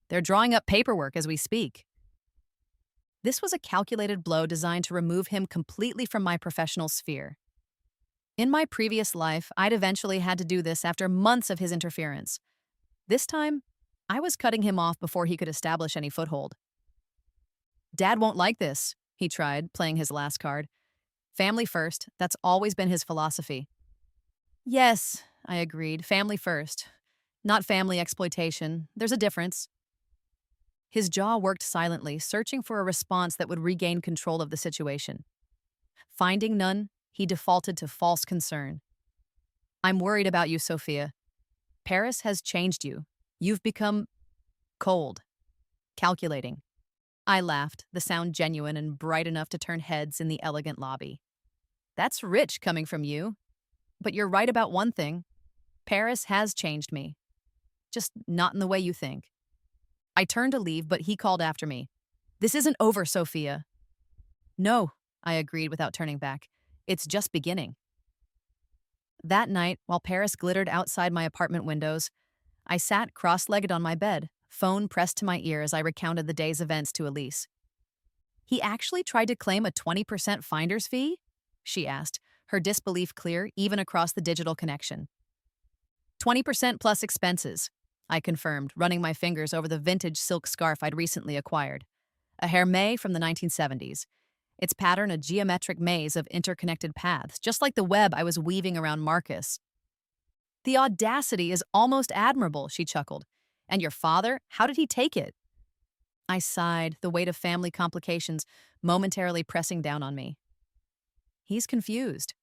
They're drawing up paperwork as we speak. This was a calculated blow designed to remove him completely from my professional sphere. In my previous life, I'd eventually had to do this after months of his interference. This time, I was cutting him off before he could establish any foothold. Dad won't like this, he tried, playing his last card. Family first, that's always been his philosophy. Yes, I agreed, family first. Not family exploitation. There's a difference. His jaw worked silently, searching for a response that would regain control of the situation. Finding none, he defaulted to false concern. I'm worried about you, Sophia. Paris has changed you. You've become cold, calculating. I laughed, the sound genuine and bright enough to turn heads in the elegant lobby. That's rich coming from you. But you're right about one thing. Paris has changed me. Just not in the way you think. I turned to leave, but he called after me. This isn't over, Sophia. No, I agreed without turning back. It's just beginning. That night, while Paris glittered outside my apartment windows, I sat cross-legged on my bed, phone pressed to my ear as I recounted the day's events to Elise. He actually tried to claim a 20% finder's fee? She asked, her disbelief clear even across the digital connection. 20% plus expenses, I confirmed, running my fingers over the vintage silk scarf I'd recently acquired. A Hermès from the 1970s. Its pattern a geometric maze of interconnected paths, just like the web I was weaving around Marcus. The audacity is almost admirable, she chuckled. And your father, how did he take it? I sighed, the weight of family complications momentarily pressing down on me. He's confused.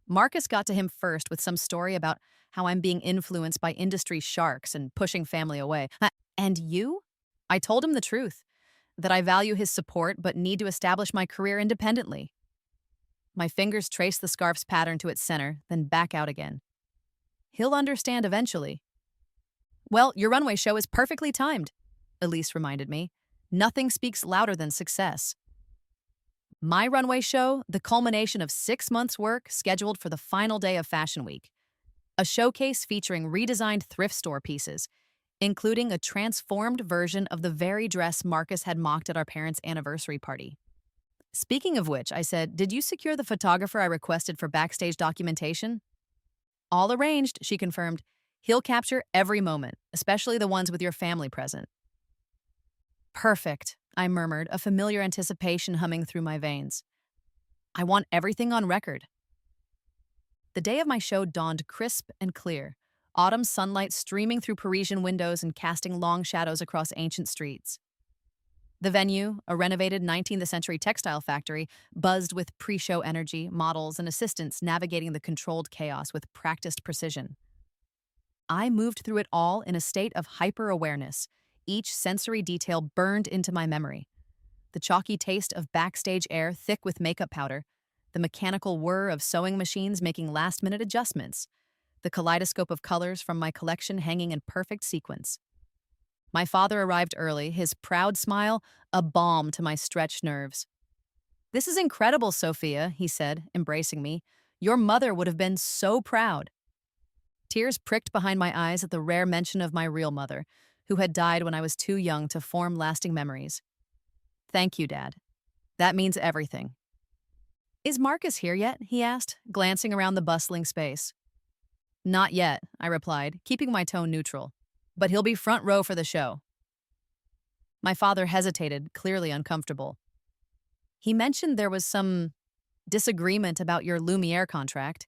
Marcus got to him first with some story about how I'm being influenced by industry sharks and pushing family away. And you? I told him the truth, that I value his support but need to establish my career independently. My fingers traced the scarf's pattern to its center, then back out again. He'll understand eventually. Well, your runway show is perfectly timed, Elise reminded me. Nothing speaks louder than success. My runway show, the culmination of 6 months' work scheduled for the final day of Fashion Week. A showcase featuring redesigned thrift store pieces, including a transformed version of the very dress Marcus had mocked at our parents' anniversary party. Speaking of which, I said, did you secure the photographer I requested for backstage documentation? All arranged, she confirmed. He'll capture every moment, especially the ones with your family present. Perfect, I murmured, a familiar anticipation humming through my veins. I want everything on record. The day of my show dawned crisp and clear, autumn sunlight streaming through Parisian windows and casting long shadows across ancient streets. The venue, a renovated 19th-century textile factory, buzzed with pre-show energy, models, and assistants navigating the controlled chaos with practiced precision. I moved through it all in a state of hyper-awareness, each sensory detail burned into my memory. The chalky taste of backstage air thick with makeup powder, the mechanical whir of sewing machines making last-minute adjustments, the kaleidoscope of colors from my collection hanging in perfect sequence. My father arrived early, his proud smile a balm to my stretched nerves. This is incredible, Sophia, he said, embracing me. Your mother would have been so proud. Tears pricked behind my eyes at the rare mention of my real mother, who had died when I was too young to form lasting memories. Thank you, Dad. That means everything. Is Marcus here yet? He asked, glancing around the bustling space. Not yet, I replied, keeping my tone neutral. But he'll be front row for the show. My father hesitated, clearly uncomfortable. He mentioned there was some disagreement about your Lumiere contract.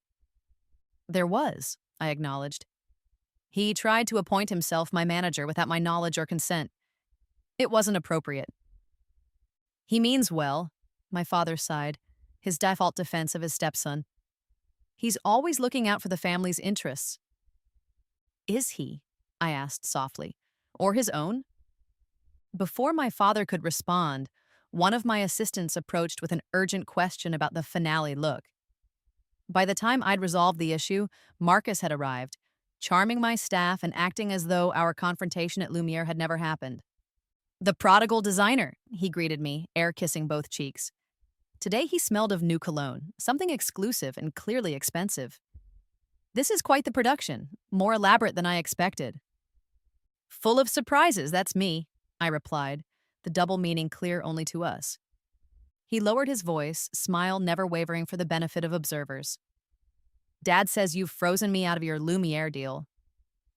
There was, I acknowledged. He tried to appoint himself my manager without my knowledge or consent. It wasn't appropriate. He means well, my father sighed, his default defense of his stepson. He's always looking out for the family's interests. Is he? I asked softly. Or his own? Before my father could respond, one of my assistants approached with an urgent question about the finale look. By the time I'd resolved the issue, Marcus had arrived, charming my staff and acting as though our confrontation at Lumiere had never happened. The prodigal designer, he greeted me, air kissing both cheeks. Today he smelled of new cologne, something exclusive and clearly expensive. This is quite the production, more elaborate than I expected. Full of surprises, that's me, I replied, the double meaning clear only to us. He lowered his voice, smile never wavering for the benefit of observers. Dad says you've frozen me out of your Lumiere deal.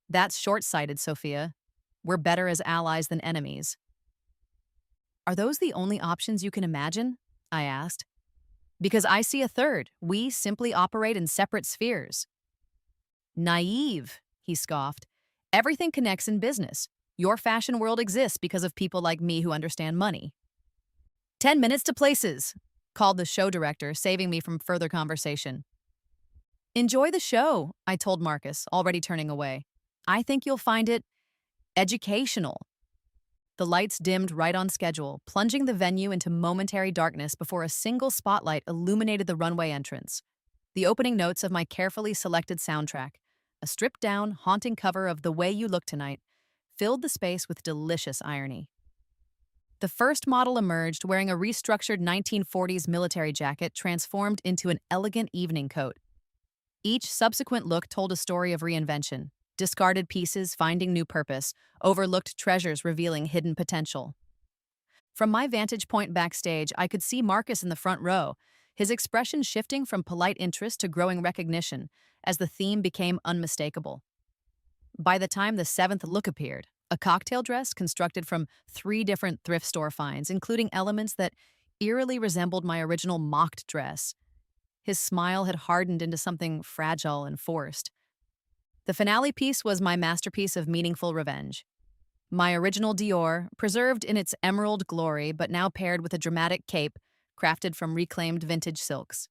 That's short-sighted, Sophia. We're better as allies than enemies. Are those the only options you can imagine? I asked. Because I see a third. We simply operate in separate spheres. Naive, he scoffed. Everything connects in business. Your fashion world exists because of people like me who understand money. 10 minutes to places, called the show director, saving me from further conversation. Enjoy the show, I told Marcus, already turning away. I think you'll find it educational. The lights dimmed right on schedule, plunging the venue into momentary darkness before a single spotlight illuminated the runway entrance. The opening notes of my carefully selected soundtrack, a stripped-down, haunting cover of The Way You Look Tonight, filled the space with delicious irony. The first model emerged wearing a restructured 1940s military jacket transformed into an elegant evening coat. Each subsequent look told a story of reinvention, discarded pieces finding new purpose, overlooked treasures revealing hidden potential. From my vantage point backstage, I could see Marcus in the front row, his expression shifting from polite interest to growing recognition as the theme became unmistakable. By the time the seventh look appeared, a cocktail dress constructed from 3 different thrift store finds, including elements that eerily resembled my original mocked dress. His smile had hardened into something fragile and forced. The finale piece was my masterpiece of meaningful revenge. My original Dior, preserved in its emerald glory but now paired with a dramatic cape crafted from reclaimed vintage silks.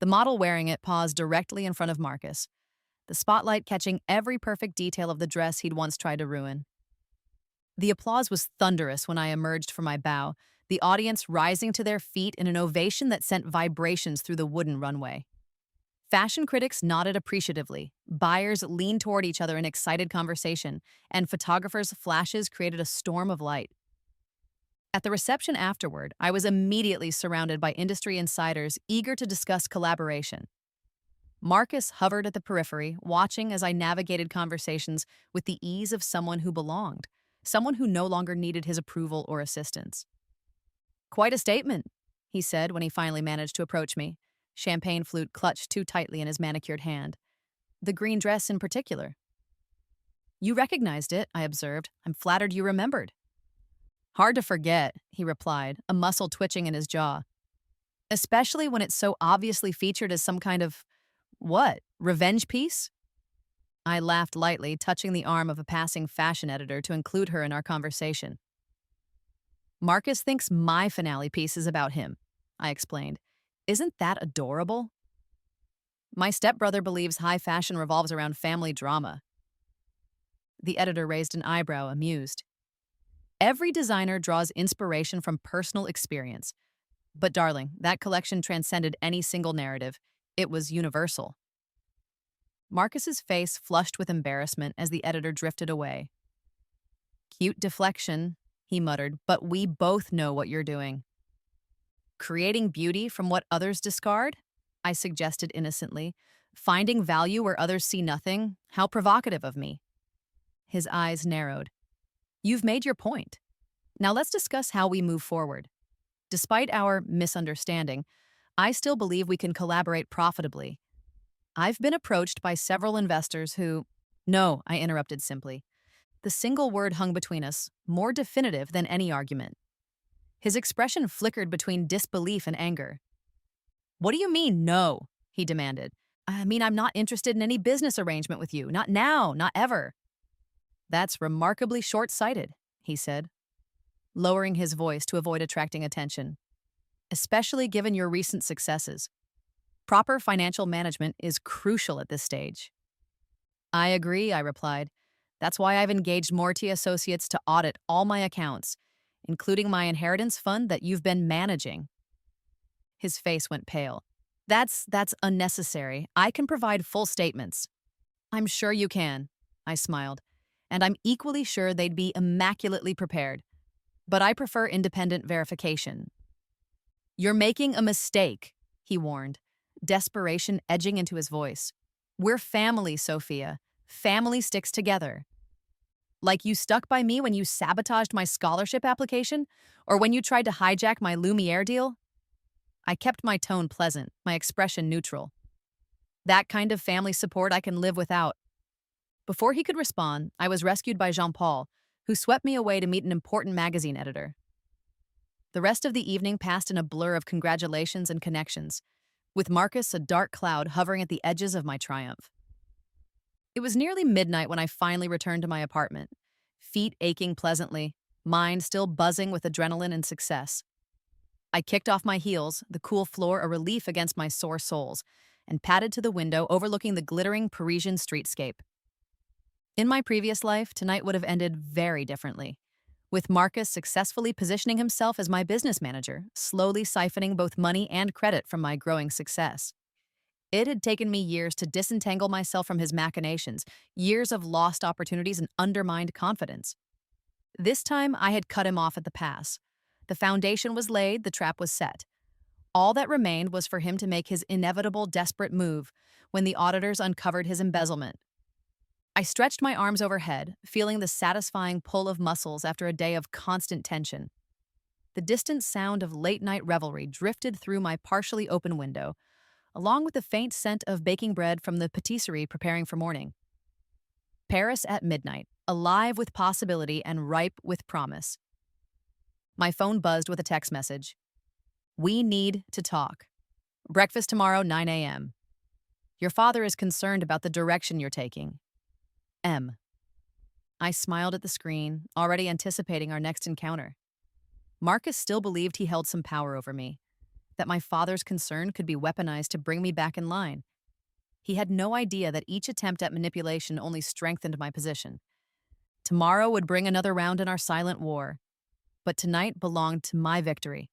The model wearing it paused directly in front of Marcus, the spotlight catching every perfect detail of the dress he'd once tried to ruin. The applause was thunderous when I emerged from my bow, the audience rising to their feet in an ovation that sent vibrations through the wooden runway. Fashion critics nodded appreciatively, buyers leaned toward each other in excited conversation, and photographers' flashes created a storm of light. At the reception afterward, I was immediately surrounded by industry insiders eager to discuss collaboration. Marcus hovered at the periphery, watching as I navigated conversations with the ease of someone who belonged, someone who no longer needed his approval or assistance. Quite a statement, he said when he finally managed to approach me, champagne flute clutched too tightly in his manicured hand. The green dress in particular. You recognized it, I observed. I'm flattered you remembered. Hard to forget, he replied, a muscle twitching in his jaw. Especially when it's so obviously featured as some kind of, revenge piece? I laughed lightly, touching the arm of a passing fashion editor to include her in our conversation. Marcus thinks my finale piece is about him, I explained. Isn't that adorable? My stepbrother believes high fashion revolves around family drama. The editor raised an eyebrow, amused. Every designer draws inspiration from personal experience. But darling, that collection transcended any single narrative. It was universal. Marcus's face flushed with embarrassment as the editor drifted away. Cute deflection, he muttered, but we both know what you're doing. Creating beauty from what others discard? I suggested innocently. Finding value where others see nothing? How provocative of me. His eyes narrowed. You've made your point. Now let's discuss how we move forward. Despite our misunderstanding, I still believe we can collaborate profitably. I've been approached by several investors who— No, I interrupted simply. The single word hung between us, more definitive than any argument. His expression flickered between disbelief and anger. "What do you mean, no?" he demanded. "I mean, I'm not interested in any business arrangement with you. Not now, not ever." "That's remarkably short-sighted," he said, lowering his voice to avoid attracting attention. "Especially given your recent successes. Proper financial management is crucial at this stage." "I agree," I replied. "That's why I've engaged Morty Associates to audit all my accounts, including my inheritance fund that you've been managing." His face went pale. That's unnecessary. I can provide full statements." "I'm sure you can," I smiled. "And I'm equally sure they'd be immaculately prepared. But I prefer independent verification." "You're making a mistake," he warned, desperation edging into his voice. "We're family, Sophia. Family sticks together. Like you stuck by me when you sabotaged my scholarship application? Or when you tried to hijack my Lumiere deal?" I kept my tone pleasant, my expression neutral. "That kind of family support I can live without." Before he could respond, I was rescued by Jean-Paul, who swept me away to meet an important magazine editor. The rest of the evening passed in a blur of congratulations and connections, with Marcus a dark cloud hovering at the edges of my triumph. It was nearly midnight when I finally returned to my apartment, feet aching pleasantly, mind still buzzing with adrenaline and success. I kicked off my heels, the cool floor a relief against my sore soles, and padded to the window overlooking the glittering Parisian streetscape. In my previous life, tonight would have ended very differently, with Marcus successfully positioning himself as my business manager, slowly siphoning both money and credit from my growing success. It had taken me years to disentangle myself from his machinations, years of lost opportunities and undermined confidence. This time, I had cut him off at the pass. The foundation was laid, the trap was set. All that remained was for him to make his inevitable desperate move when the auditors uncovered his embezzlement. I stretched my arms overhead, feeling the satisfying pull of muscles after a day of constant tension. The distant sound of late-night revelry drifted through my partially open window, along with the faint scent of baking bread from the patisserie preparing for morning. Paris at midnight, alive with possibility and ripe with promise. My phone buzzed with a text message. "We need to talk. Breakfast tomorrow, 9 a.m. Your father is concerned about the direction you're taking. M." I smiled at the screen, already anticipating our next encounter. Marcus still believed he held some power over me, that my father's concern could be weaponized to bring me back in line. He had no idea that each attempt at manipulation only strengthened my position. Tomorrow would bring another round in our silent war, but tonight belonged to my victory,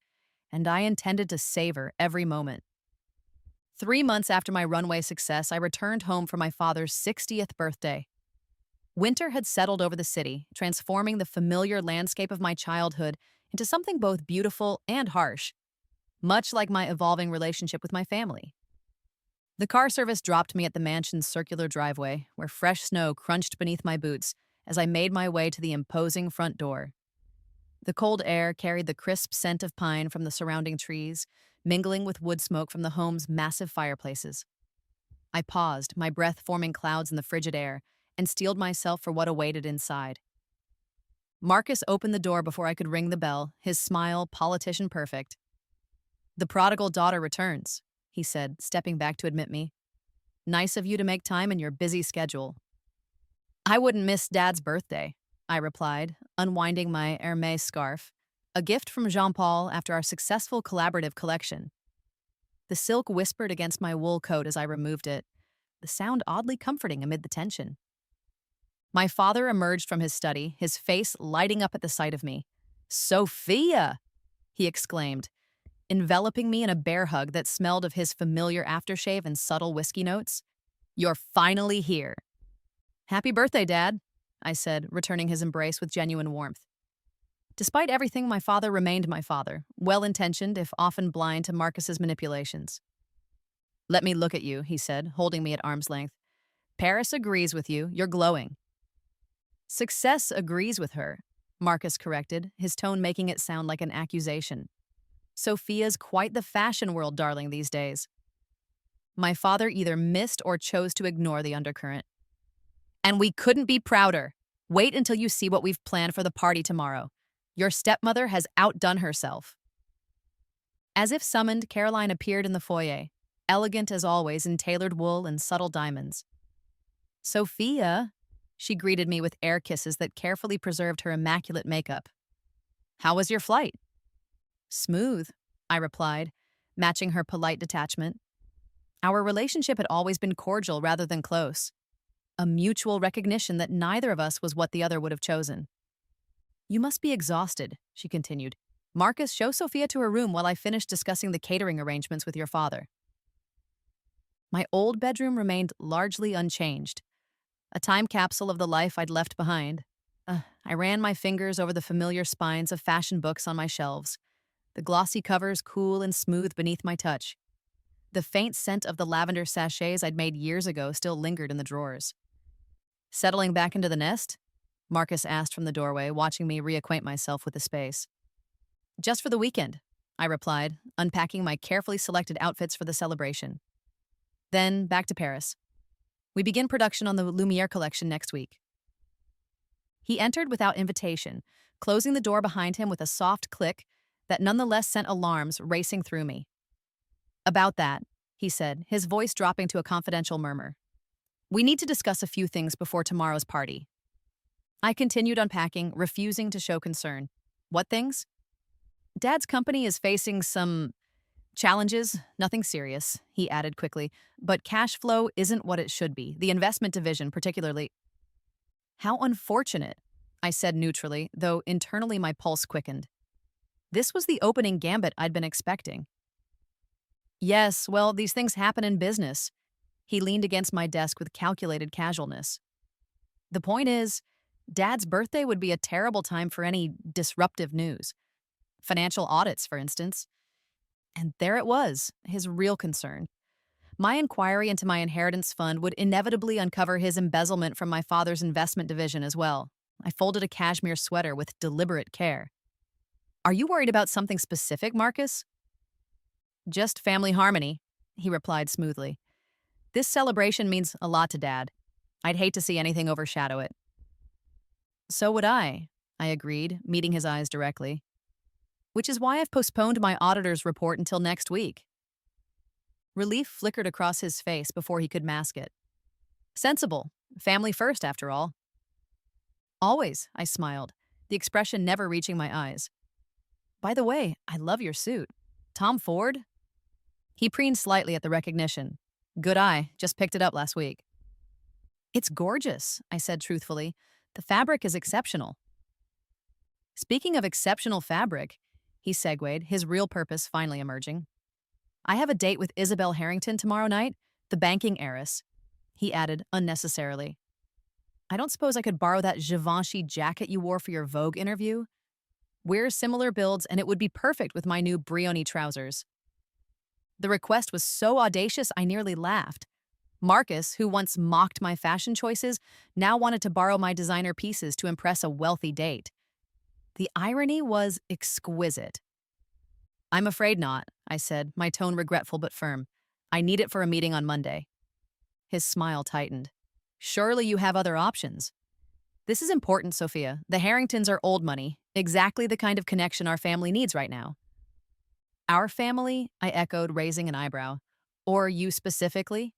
and I intended to savor every moment. 3 months after my Runway success, I returned home for my father's 60th birthday. Winter had settled over the city, transforming the familiar landscape of my childhood into something both beautiful and harsh, much like my evolving relationship with my family. The car service dropped me at the mansion's circular driveway, where fresh snow crunched beneath my boots as I made my way to the imposing front door. The cold air carried the crisp scent of pine from the surrounding trees, mingling with wood smoke from the home's massive fireplaces. I paused, my breath forming clouds in the frigid air, and steeled myself for what awaited inside. Marcus opened the door before I could ring the bell, his smile politician perfect. "The prodigal daughter returns," he said, stepping back to admit me. "Nice of you to make time in your busy schedule." "I wouldn't miss Dad's birthday," I replied, unwinding my Hermès scarf, a gift from Jean-Paul after our successful collaborative collection. The silk whispered against my wool coat as I removed it, the sound oddly comforting amid the tension. My father emerged from his study, his face lighting up at the sight of me. "Sophia!" he exclaimed, enveloping me in a bear hug that smelled of his familiar aftershave and subtle whiskey notes. "You're finally here." "Happy birthday, Dad," I said, returning his embrace with genuine warmth. Despite everything, my father remained my father, well-intentioned if often blind to Marcus's manipulations. "Let me look at you," he said, holding me at arm's length. "Paris agrees with you. You're glowing." "Success agrees with her," Marcus corrected, his tone making it sound like an accusation. "Sophia's quite the fashion world darling these days." My father either missed or chose to ignore the undercurrent. "And we couldn't be prouder," Wait until you see what we've planned for the party tomorrow. Your stepmother has outdone herself. As if summoned, Caroline appeared in the foyer, elegant as always in tailored wool and subtle diamonds. Sophia, she greeted me with air kisses that carefully preserved her immaculate makeup. How was your flight? Smooth, I replied, matching her polite detachment. Our relationship had always been cordial rather than close, a mutual recognition that neither of us was what the other would have chosen. You must be exhausted, she continued. Marcus, show Sophia to her room while I finish discussing the catering arrangements with your father. My old bedroom remained largely unchanged, a time capsule of the life I'd left behind. I ran my fingers over the familiar spines of fashion books on my shelves, the glossy covers cool and smooth beneath my touch. The faint scent of the lavender sachets I'd made years ago still lingered in the drawers. Settling back into the nest? Marcus asked from the doorway, watching me reacquaint myself with the space. Just for the weekend, I replied, unpacking my carefully selected outfits for the celebration. Then back to Paris. We begin production on the Lumiere collection next week. He entered without invitation, closing the door behind him with a soft click that nonetheless sent alarms racing through me. About that, he said, his voice dropping to a confidential murmur. We need to discuss a few things before tomorrow's party. I continued unpacking, refusing to show concern. What things? Dad's company is facing some challenges, nothing serious, he added quickly, but cash flow isn't what it should be. The investment division, particularly. How unfortunate, I said neutrally, though internally my pulse quickened. This was the opening gambit I'd been expecting. Yes, well, these things happen in business. He leaned against my desk with calculated casualness. The point is, Dad's birthday would be a terrible time for any disruptive news. Financial audits, for instance. And there it was, his real concern. My inquiry into my inheritance fund would inevitably uncover his embezzlement from my father's investment division as well. I folded a cashmere sweater with deliberate care. Are you worried about something specific, Marcus? Just family harmony, he replied smoothly. This celebration means a lot to Dad. I'd hate to see anything overshadow it. So would I agreed, meeting his eyes directly. Which is why I've postponed my auditor's report until next week. Relief flickered across his face before he could mask it. Sensible. Family first, after all. Always, I smiled, the expression never reaching my eyes. By the way, I love your suit. Tom Ford? He preened slightly at the recognition. Good eye, just picked it up last week. It's gorgeous, I said truthfully. The fabric is exceptional. Speaking of exceptional fabric, he segued, his real purpose finally emerging. I have a date with Isabel Harrington tomorrow night, the banking heiress. He added unnecessarily. I don't suppose I could borrow that Givenchy jacket you wore for your Vogue interview? We're similar builds, and it would be perfect with my new Brioni trousers. The request was so audacious I nearly laughed. Marcus, who once mocked my fashion choices, now wanted to borrow my designer pieces to impress a wealthy date. The irony was exquisite. I'm afraid not, I said, my tone regretful but firm. I need it for a meeting on Monday. His smile tightened. Surely you have other options. This is important, Sophia. The Harringtons are old money, exactly the kind of connection our family needs right now. Our family? I echoed, raising an eyebrow. Or you specifically?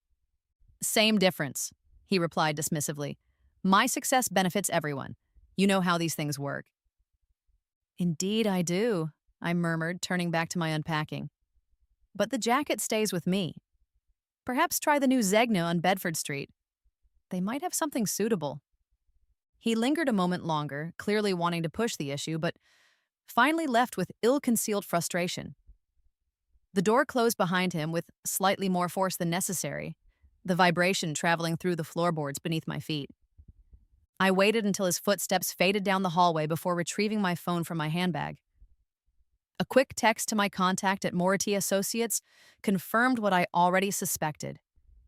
Same difference, he replied dismissively. My success benefits everyone. You know how these things work. Indeed I do, I murmured, turning back to my unpacking. But the jacket stays with me. Perhaps try the new Zegna on Bedford Street. They might have something suitable. He lingered a moment longer, clearly wanting to push the issue, but finally left with ill-concealed frustration. The door closed behind him with slightly more force than necessary, the vibration traveling through the floorboards beneath my feet. I waited until his footsteps faded down the hallway before retrieving my phone from my handbag. A quick text to my contact at Moretti Associates confirmed what I already suspected.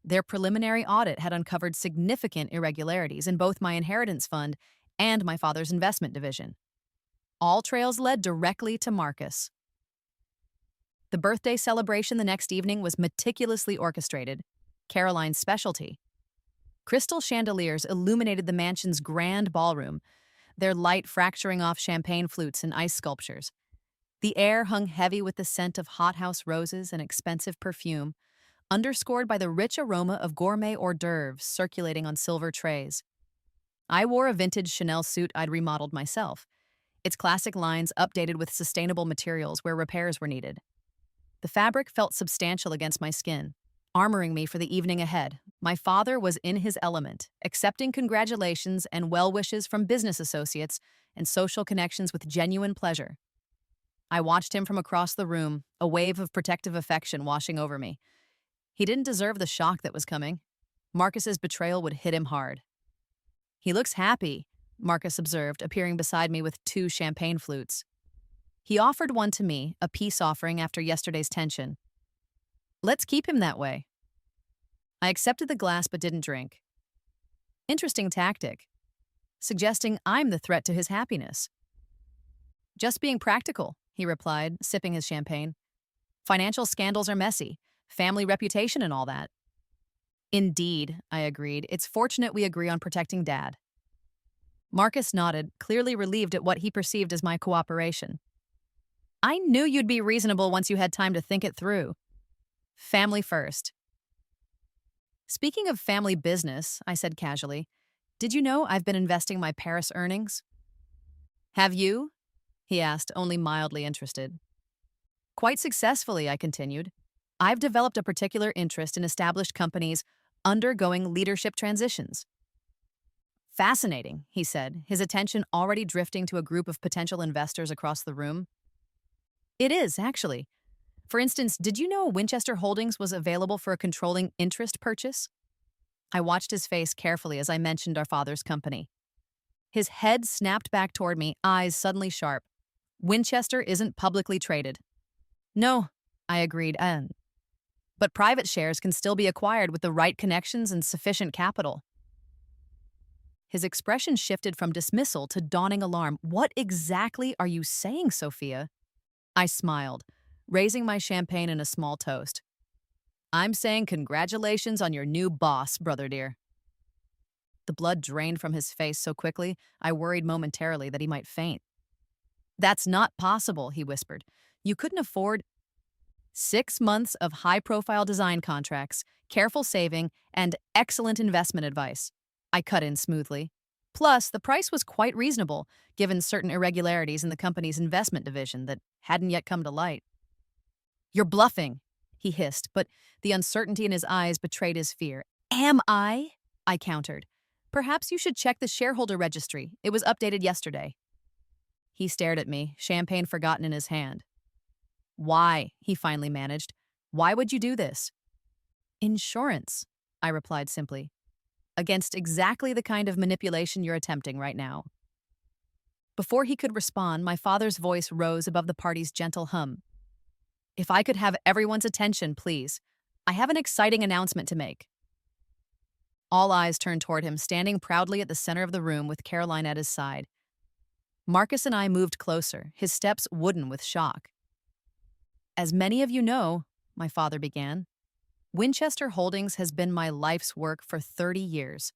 Their preliminary audit had uncovered significant irregularities in both my inheritance fund and my father's investment division. All trails led directly to Marcus. The birthday celebration the next evening was meticulously orchestrated, Caroline's specialty. Crystal chandeliers illuminated the mansion's grand ballroom, their light fracturing off champagne flutes and ice sculptures. The air hung heavy with the scent of hothouse roses and expensive perfume, underscored by the rich aroma of gourmet hors d'oeuvres circulating on silver trays. I wore a vintage Chanel suit I'd remodeled myself, its classic lines updated with sustainable materials where repairs were needed. The fabric felt substantial against my skin, armoring me for the evening ahead. My father was in his element, accepting congratulations and well wishes from business associates and social connections with genuine pleasure. I watched him from across the room, a wave of protective affection washing over me. He didn't deserve the shock that was coming. Marcus's betrayal would hit him hard. "He looks happy," Marcus observed, appearing beside me with 2 champagne flutes. He offered one to me, a peace offering after yesterday's tension. "Let's keep him that way." I accepted the glass but didn't drink. Interesting tactic, suggesting I'm the threat to his happiness. "Just being practical," he replied, sipping his champagne. "Financial scandals are messy, family reputation and all that." "Indeed," I agreed. "It's fortunate we agree on protecting Dad." Marcus nodded, clearly relieved at what he perceived as my cooperation. "I knew you'd be reasonable once you had time to think it through. Family first." "Speaking of family business," I said casually, "did you know I've been investing my Paris earnings?" "Have you?" he asked, only mildly interested. "Quite successfully," I continued. "I've developed a particular interest in established companies undergoing leadership transitions." "Fascinating," he said, his attention already drifting to a group of potential investors across the room. "It is, actually. For instance, did you know Winchester Holdings was available for a controlling interest purchase?" I watched his face carefully as I mentioned our father's company. His head snapped back toward me, eyes suddenly sharp. "Winchester isn't publicly traded." "No," I agreed, "but private shares can still be acquired with the right connections and sufficient capital." His expression shifted from dismissal to dawning alarm. "What exactly are you saying, Sophia?" I smiled, raising my champagne in a small toast. "I'm saying congratulations on your new boss, brother dear." The blood drained from his face so quickly, I worried momentarily that he might faint. "That's not possible," he whispered. "You couldn't afford—" 6 months of high-profile design contracts, careful saving, and excellent investment advice," I cut in smoothly. "Plus, the price was quite reasonable, given certain irregularities in the company's investment division that hadn't yet come to light." "You're bluffing," he hissed, but the uncertainty in his eyes betrayed his fear. "Am I?" I countered. "Perhaps you should check the shareholder registry. It was updated yesterday." He stared at me, champagne forgotten in his hand. "Why?" he finally managed. "Why would you do this?" "Insurance," I replied simply. "Against exactly the kind of manipulation you're attempting right now." Before he could respond, my father's voice rose above the party's gentle hum. "If I could have everyone's attention, please. I have an exciting announcement to make." All eyes turned toward him, standing proudly at the center of the room with Caroline at his side. Marcus and I moved closer, his steps wooden with shock. "As many of you know," my father began, "Winchester Holdings has been my life's work for 30 years.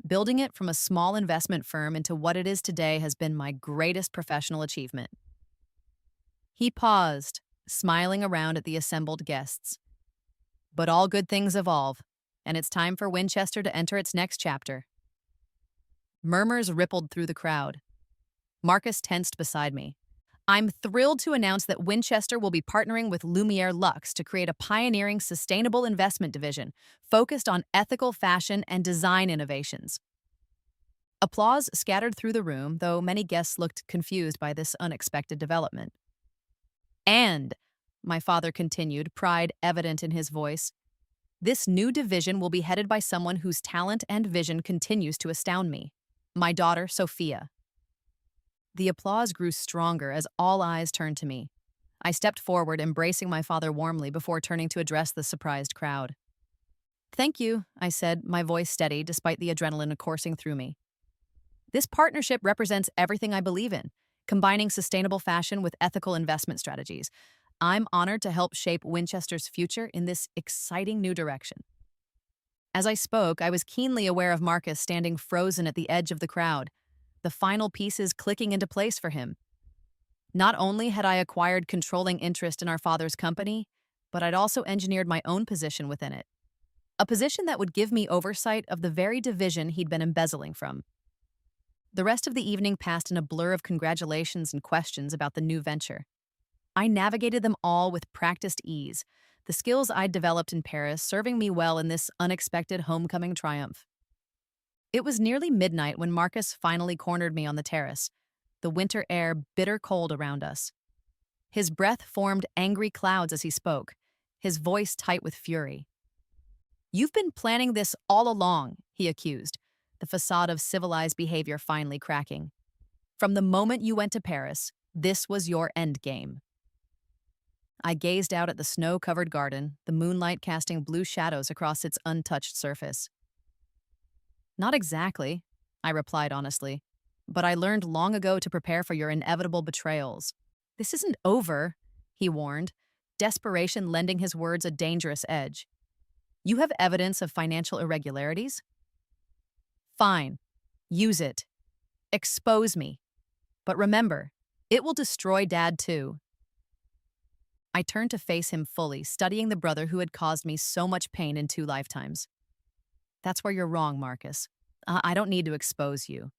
Building it from a small investment firm into what it is today has been my greatest professional achievement." He paused, smiling around at the assembled guests. "But all good things evolve, and it's time for Winchester to enter its next chapter." Murmurs rippled through the crowd. Marcus tensed beside me. "I'm thrilled to announce that Winchester will be partnering with Lumiere Lux to create a pioneering sustainable investment division focused on ethical fashion and design innovations." Applause scattered through the room, though many guests looked confused by this unexpected development. "And," my father continued, pride evident in his voice, "this new division will be headed by someone whose talent and vision continues to astound me. My daughter, Sophia." The applause grew stronger as all eyes turned to me. I stepped forward, embracing my father warmly before turning to address the surprised crowd. "Thank you," I said, my voice steady despite the adrenaline coursing through me. "This partnership represents everything I believe in, combining sustainable fashion with ethical investment strategies. I'm honored to help shape Winchester's future in this exciting new direction." As I spoke, I was keenly aware of Marcus standing frozen at the edge of the crowd, the final pieces clicking into place for him. Not only had I acquired controlling interest in our father's company, but I'd also engineered my own position within it. A position that would give me oversight of the very division he'd been embezzling from. The rest of the evening passed in a blur of congratulations and questions about the new venture. I navigated them all with practiced ease, the skills I'd developed in Paris serving me well in this unexpected homecoming triumph. It was nearly midnight when Marcus finally cornered me on the terrace, the winter air bitter cold around us. His breath formed angry clouds as he spoke, his voice tight with fury. "You've been planning this all along," he accused, the facade of civilized behavior finally cracking. "From the moment you went to Paris, this was your endgame." I gazed out at the snow-covered garden, the moonlight casting blue shadows across its untouched surface. "Not exactly," I replied honestly, "but I learned long ago to prepare for your inevitable betrayals." "This isn't over," he warned, desperation lending his words a dangerous edge. "You have evidence of financial irregularities? Fine. Use it. Expose me. But remember, it will destroy Dad too." I turned to face him fully, studying the brother who had caused me so much pain in 2 lifetimes. "That's where you're wrong, Marcus. I don't need to expose you."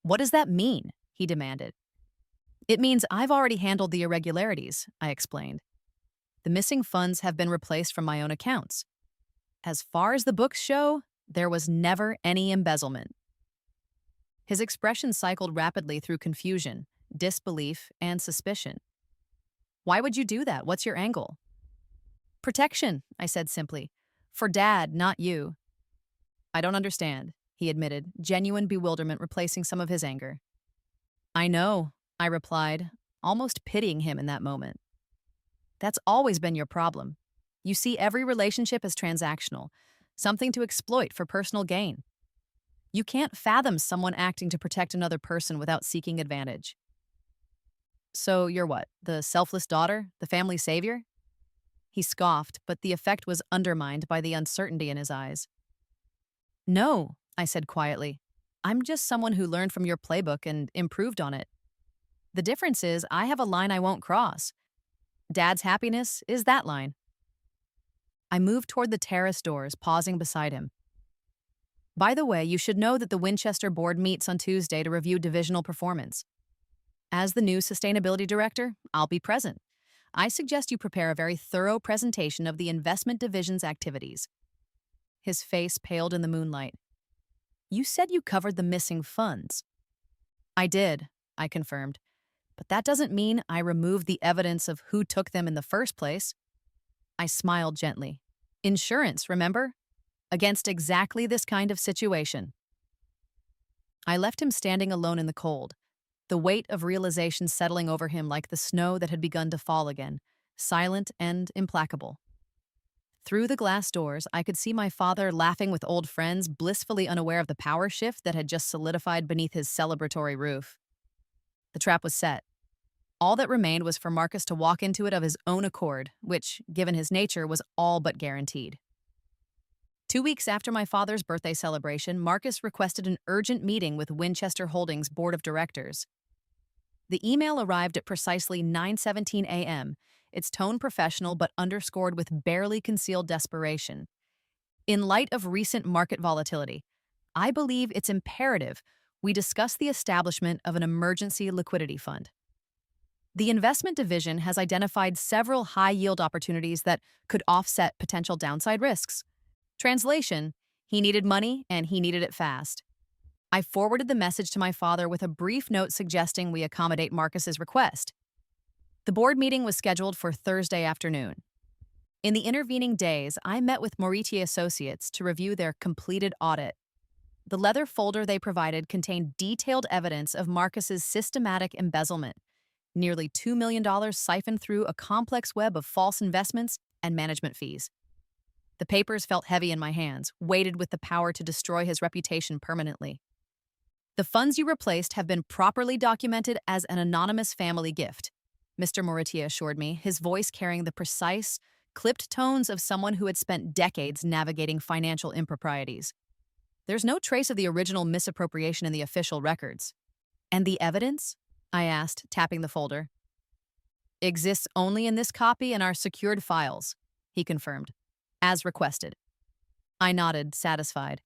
"What does that mean?" he demanded. "It means I've already handled the irregularities," I explained. "The missing funds have been replaced from my own accounts. As far as the books show, there was never any embezzlement." His expression cycled rapidly through confusion, disbelief, and suspicion. "Why would you do that? What's your angle?" "Protection," I said simply. "For Dad, not you." "I don't understand," he admitted, genuine bewilderment replacing some of his anger. "I know," I replied, almost pitying him in that moment. "That's always been your problem. You see every relationship as transactional, something to exploit for personal gain. You can't fathom someone acting to protect another person without seeking advantage." "So you're what, the selfless daughter, the family savior?" He scoffed, but the effect was undermined by the uncertainty in his eyes. "No," I said quietly. "I'm just someone who learned from your playbook and improved on it. The difference is I have a line I won't cross. Dad's happiness is that line." I moved toward the terrace doors, pausing beside him. "By the way, you should know that the Winchester board meets on Tuesday to review divisional performance. As the new sustainability director, I'll be present. I suggest you prepare a very thorough presentation of the investment division's activities." His face paled in the moonlight. "You said you covered the missing funds." "I did," I confirmed. "But that doesn't mean I removed the evidence of who took them in the first place." I smiled gently. "Insurance, remember? Against exactly this kind of situation." I left him standing alone in the cold, the weight of realization settling over him like the snow that had begun to fall again, silent and implacable. Through the glass doors, I could see my father laughing with old friends, blissfully unaware of the power shift that had just solidified beneath his celebratory roof. The trap was set. All that remained was for Marcus to walk into it of his own accord, which, given his nature, was all but guaranteed. 2 weeks after my father's birthday celebration, Marcus requested an urgent meeting with Winchester Holdings' board of directors. The email arrived at precisely 9:17 a.m., its tone professional but underscored with barely concealed desperation. "In light of recent market volatility, I believe it's imperative we discuss the establishment of an emergency liquidity fund. The investment division has identified several high-yield opportunities that could offset potential downside risks. Translation, he needed money and he needed it fast." I forwarded the message to my father with a brief note suggesting we accommodate Marcus's request. The board meeting was scheduled for Thursday afternoon. In the intervening days, I met with Moritier Associates to review their completed audit. The leather folder they provided contained detailed evidence of Marcus's systematic embezzlement, nearly $2 million siphoned through a complex web of false investments and management fees. The papers felt heavy in my hands, weighted with the power to destroy his reputation permanently. "The funds you replaced have been properly documented as an anonymous family gift," Mr. Moritier assured me, his voice carrying the precise, clipped tones of someone who had spent decades navigating financial improprieties. There's no trace of the original misappropriation in the official records. And the evidence? I asked, tapping the folder. Exists only in this copy and our secured files, he confirmed, as requested. I nodded, satisfied.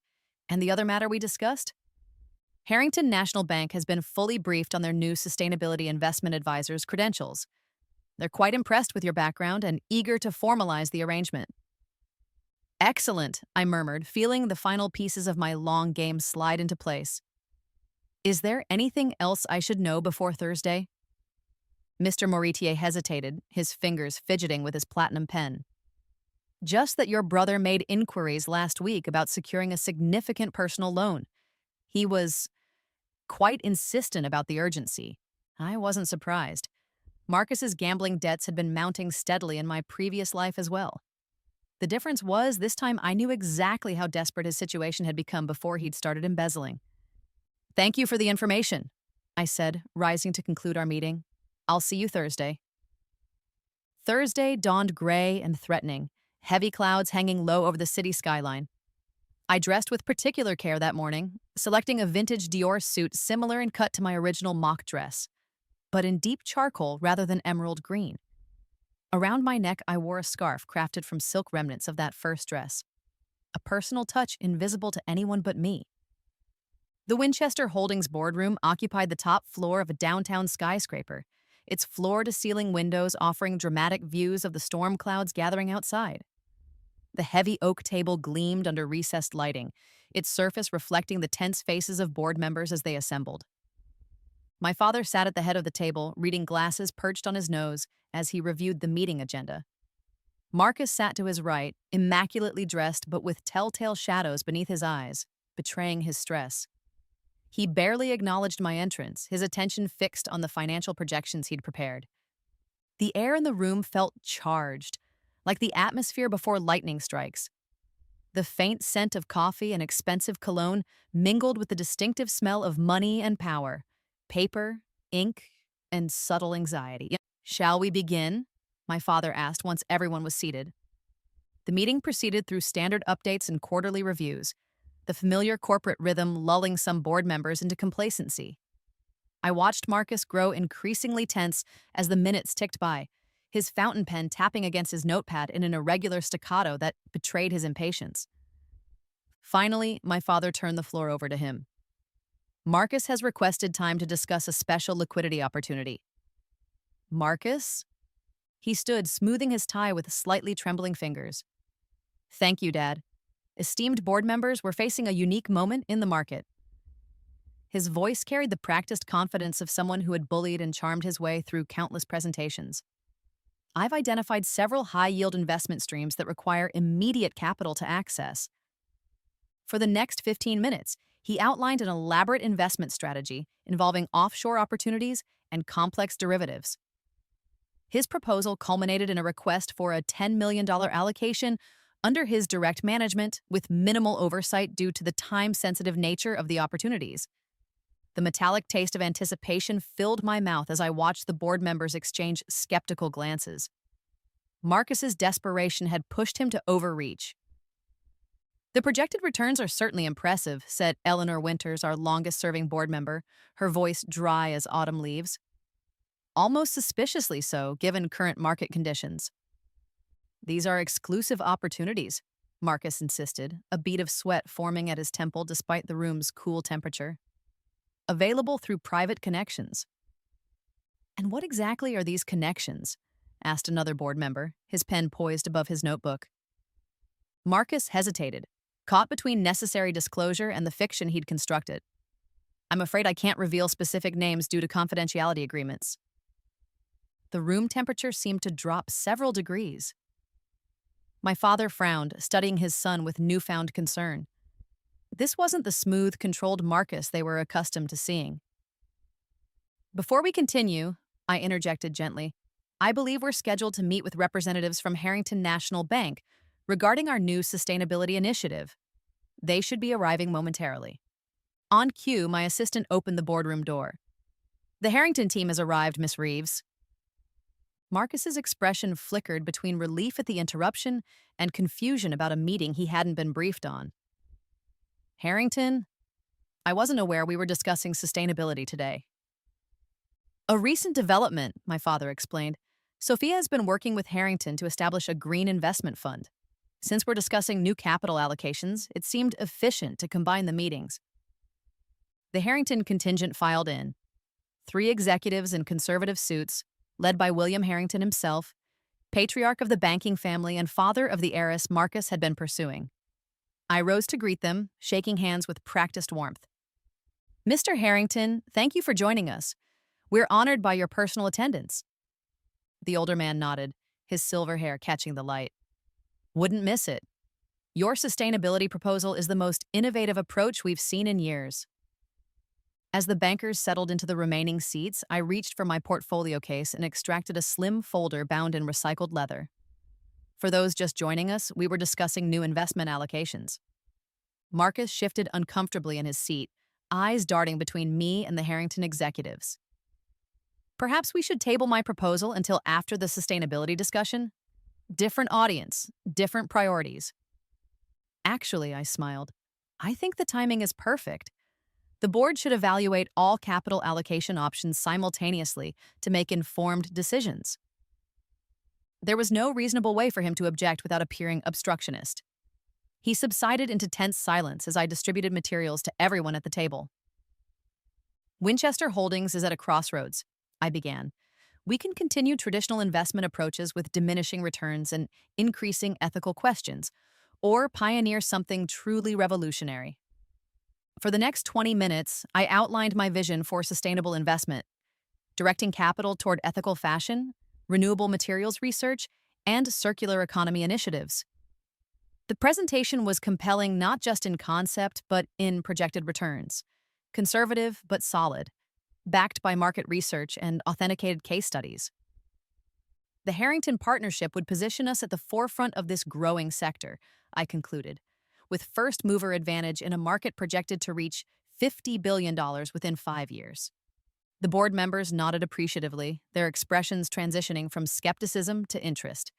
And the other matter we discussed? Harrington National Bank has been fully briefed on their new sustainability investment advisor's credentials. They're quite impressed with your background and eager to formalize the arrangement. Excellent, I murmured, feeling the final pieces of my long game slide into place. Is there anything else I should know before Thursday? Mr. Moritier hesitated, his fingers fidgeting with his platinum pen. Just that your brother made inquiries last week about securing a significant personal loan. He was quite insistent about the urgency. I wasn't surprised. Marcus's gambling debts had been mounting steadily in my previous life as well. The difference was, this time I knew exactly how desperate his situation had become before he'd started embezzling. Thank you for the information, I said, rising to conclude our meeting. I'll see you Thursday. Thursday dawned gray and threatening, heavy clouds hanging low over the city skyline. I dressed with particular care that morning, selecting a vintage Dior suit similar in cut to my original mock dress, but in deep charcoal rather than emerald green. Around my neck, I wore a scarf crafted from silk remnants of that first dress, a personal touch invisible to anyone but me. The Winchester Holdings boardroom occupied the top floor of a downtown skyscraper, its floor-to-ceiling windows offering dramatic views of the storm clouds gathering outside. The heavy oak table gleamed under recessed lighting, its surface reflecting the tense faces of board members as they assembled. My father sat at the head of the table, reading glasses perched on his nose as he reviewed the meeting agenda. Marcus sat to his right, immaculately dressed but with telltale shadows beneath his eyes, betraying his stress. He barely acknowledged my entrance, his attention fixed on the financial projections he'd prepared. The air in the room felt charged, like the atmosphere before lightning strikes. The faint scent of coffee and expensive cologne mingled with the distinctive smell of money and power, paper, ink, and subtle anxiety. Shall we begin? My father asked once everyone was seated. The meeting proceeded through standard updates and quarterly reviews, the familiar corporate rhythm lulling some board members into complacency. I watched Marcus grow increasingly tense as the minutes ticked by, his fountain pen tapping against his notepad in an irregular staccato that betrayed his impatience. Finally, my father turned the floor over to him. Marcus has requested time to discuss a special liquidity opportunity. Marcus? He stood, smoothing his tie with slightly trembling fingers. Thank you, Dad. Esteemed board members were facing a unique moment in the market. His voice carried the practiced confidence of someone who had bullied and charmed his way through countless presentations. I've identified several high-yield investment streams that require immediate capital to access. For the next 15 minutes, he outlined an elaborate investment strategy involving offshore opportunities and complex derivatives. His proposal culminated in a request for a $10 million allocation under his direct management with minimal oversight due to the time-sensitive nature of the opportunities. The metallic taste of anticipation filled my mouth as I watched the board members exchange skeptical glances. Marcus's desperation had pushed him to overreach. The projected returns are certainly impressive, said Eleanor Winters, our longest-serving board member, her voice dry as autumn leaves. Almost suspiciously so, given current market conditions. These are exclusive opportunities, Marcus insisted, a bead of sweat forming at his temple despite the room's cool temperature. Available through private connections. And what exactly are these connections? Asked another board member, his pen poised above his notebook. Marcus hesitated, caught between necessary disclosure and the fiction he'd constructed. I'm afraid I can't reveal specific names due to confidentiality agreements. The room temperature seemed to drop several degrees. My father frowned, studying his son with newfound concern. This wasn't the smooth, controlled Marcus they were accustomed to seeing. Before we continue, I interjected gently, I believe we're scheduled to meet with representatives from Harrington National Bank regarding our new sustainability initiative. They should be arriving momentarily. On cue, my assistant opened the boardroom door. The Harrington team has arrived, Miss Reeves. Marcus's expression flickered between relief at the interruption and confusion about a meeting he hadn't been briefed on. Harrington, I wasn't aware we were discussing sustainability today. A recent development, my father explained. Sophia has been working with Harrington to establish a green investment fund. Since we're discussing new capital allocations, it seemed efficient to combine the meetings. The Harrington contingent filed in. 3 executives in conservative suits, led by William Harrington himself, patriarch of the banking family and father of the heiress Marcus had been pursuing. I rose to greet them, shaking hands with practiced warmth. Mr. Harrington, thank you for joining us. We're honored by your personal attendance. The older man nodded, his silver hair catching the light. Wouldn't miss it. Your sustainability proposal is the most innovative approach we've seen in years. As the bankers settled into the remaining seats, I reached for my portfolio case and extracted a slim folder bound in recycled leather. For those just joining us, we were discussing new investment allocations. Marcus shifted uncomfortably in his seat, eyes darting between me and the Harrington executives. Perhaps we should table my proposal until after the sustainability discussion? Different audience, different priorities. Actually, I smiled, I think the timing is perfect. The board should evaluate all capital allocation options simultaneously to make informed decisions. There was no reasonable way for him to object without appearing obstructionist. He subsided into tense silence as I distributed materials to everyone at the table. Winchester Holdings is at a crossroads, I began. We can continue traditional investment approaches with diminishing returns and increasing ethical questions, or pioneer something truly revolutionary. For the next 20 minutes, I outlined my vision for sustainable investment, directing capital toward ethical fashion, renewable materials research, and circular economy initiatives. The presentation was compelling not just in concept, but in projected returns. Conservative, but solid, backed by market research and authenticated case studies. The Harrington partnership would position us at the forefront of this growing sector, I concluded, with first-mover advantage in a market projected to reach $50 billion within 5 years. The board members nodded appreciatively, their expressions transitioning from skepticism to interest.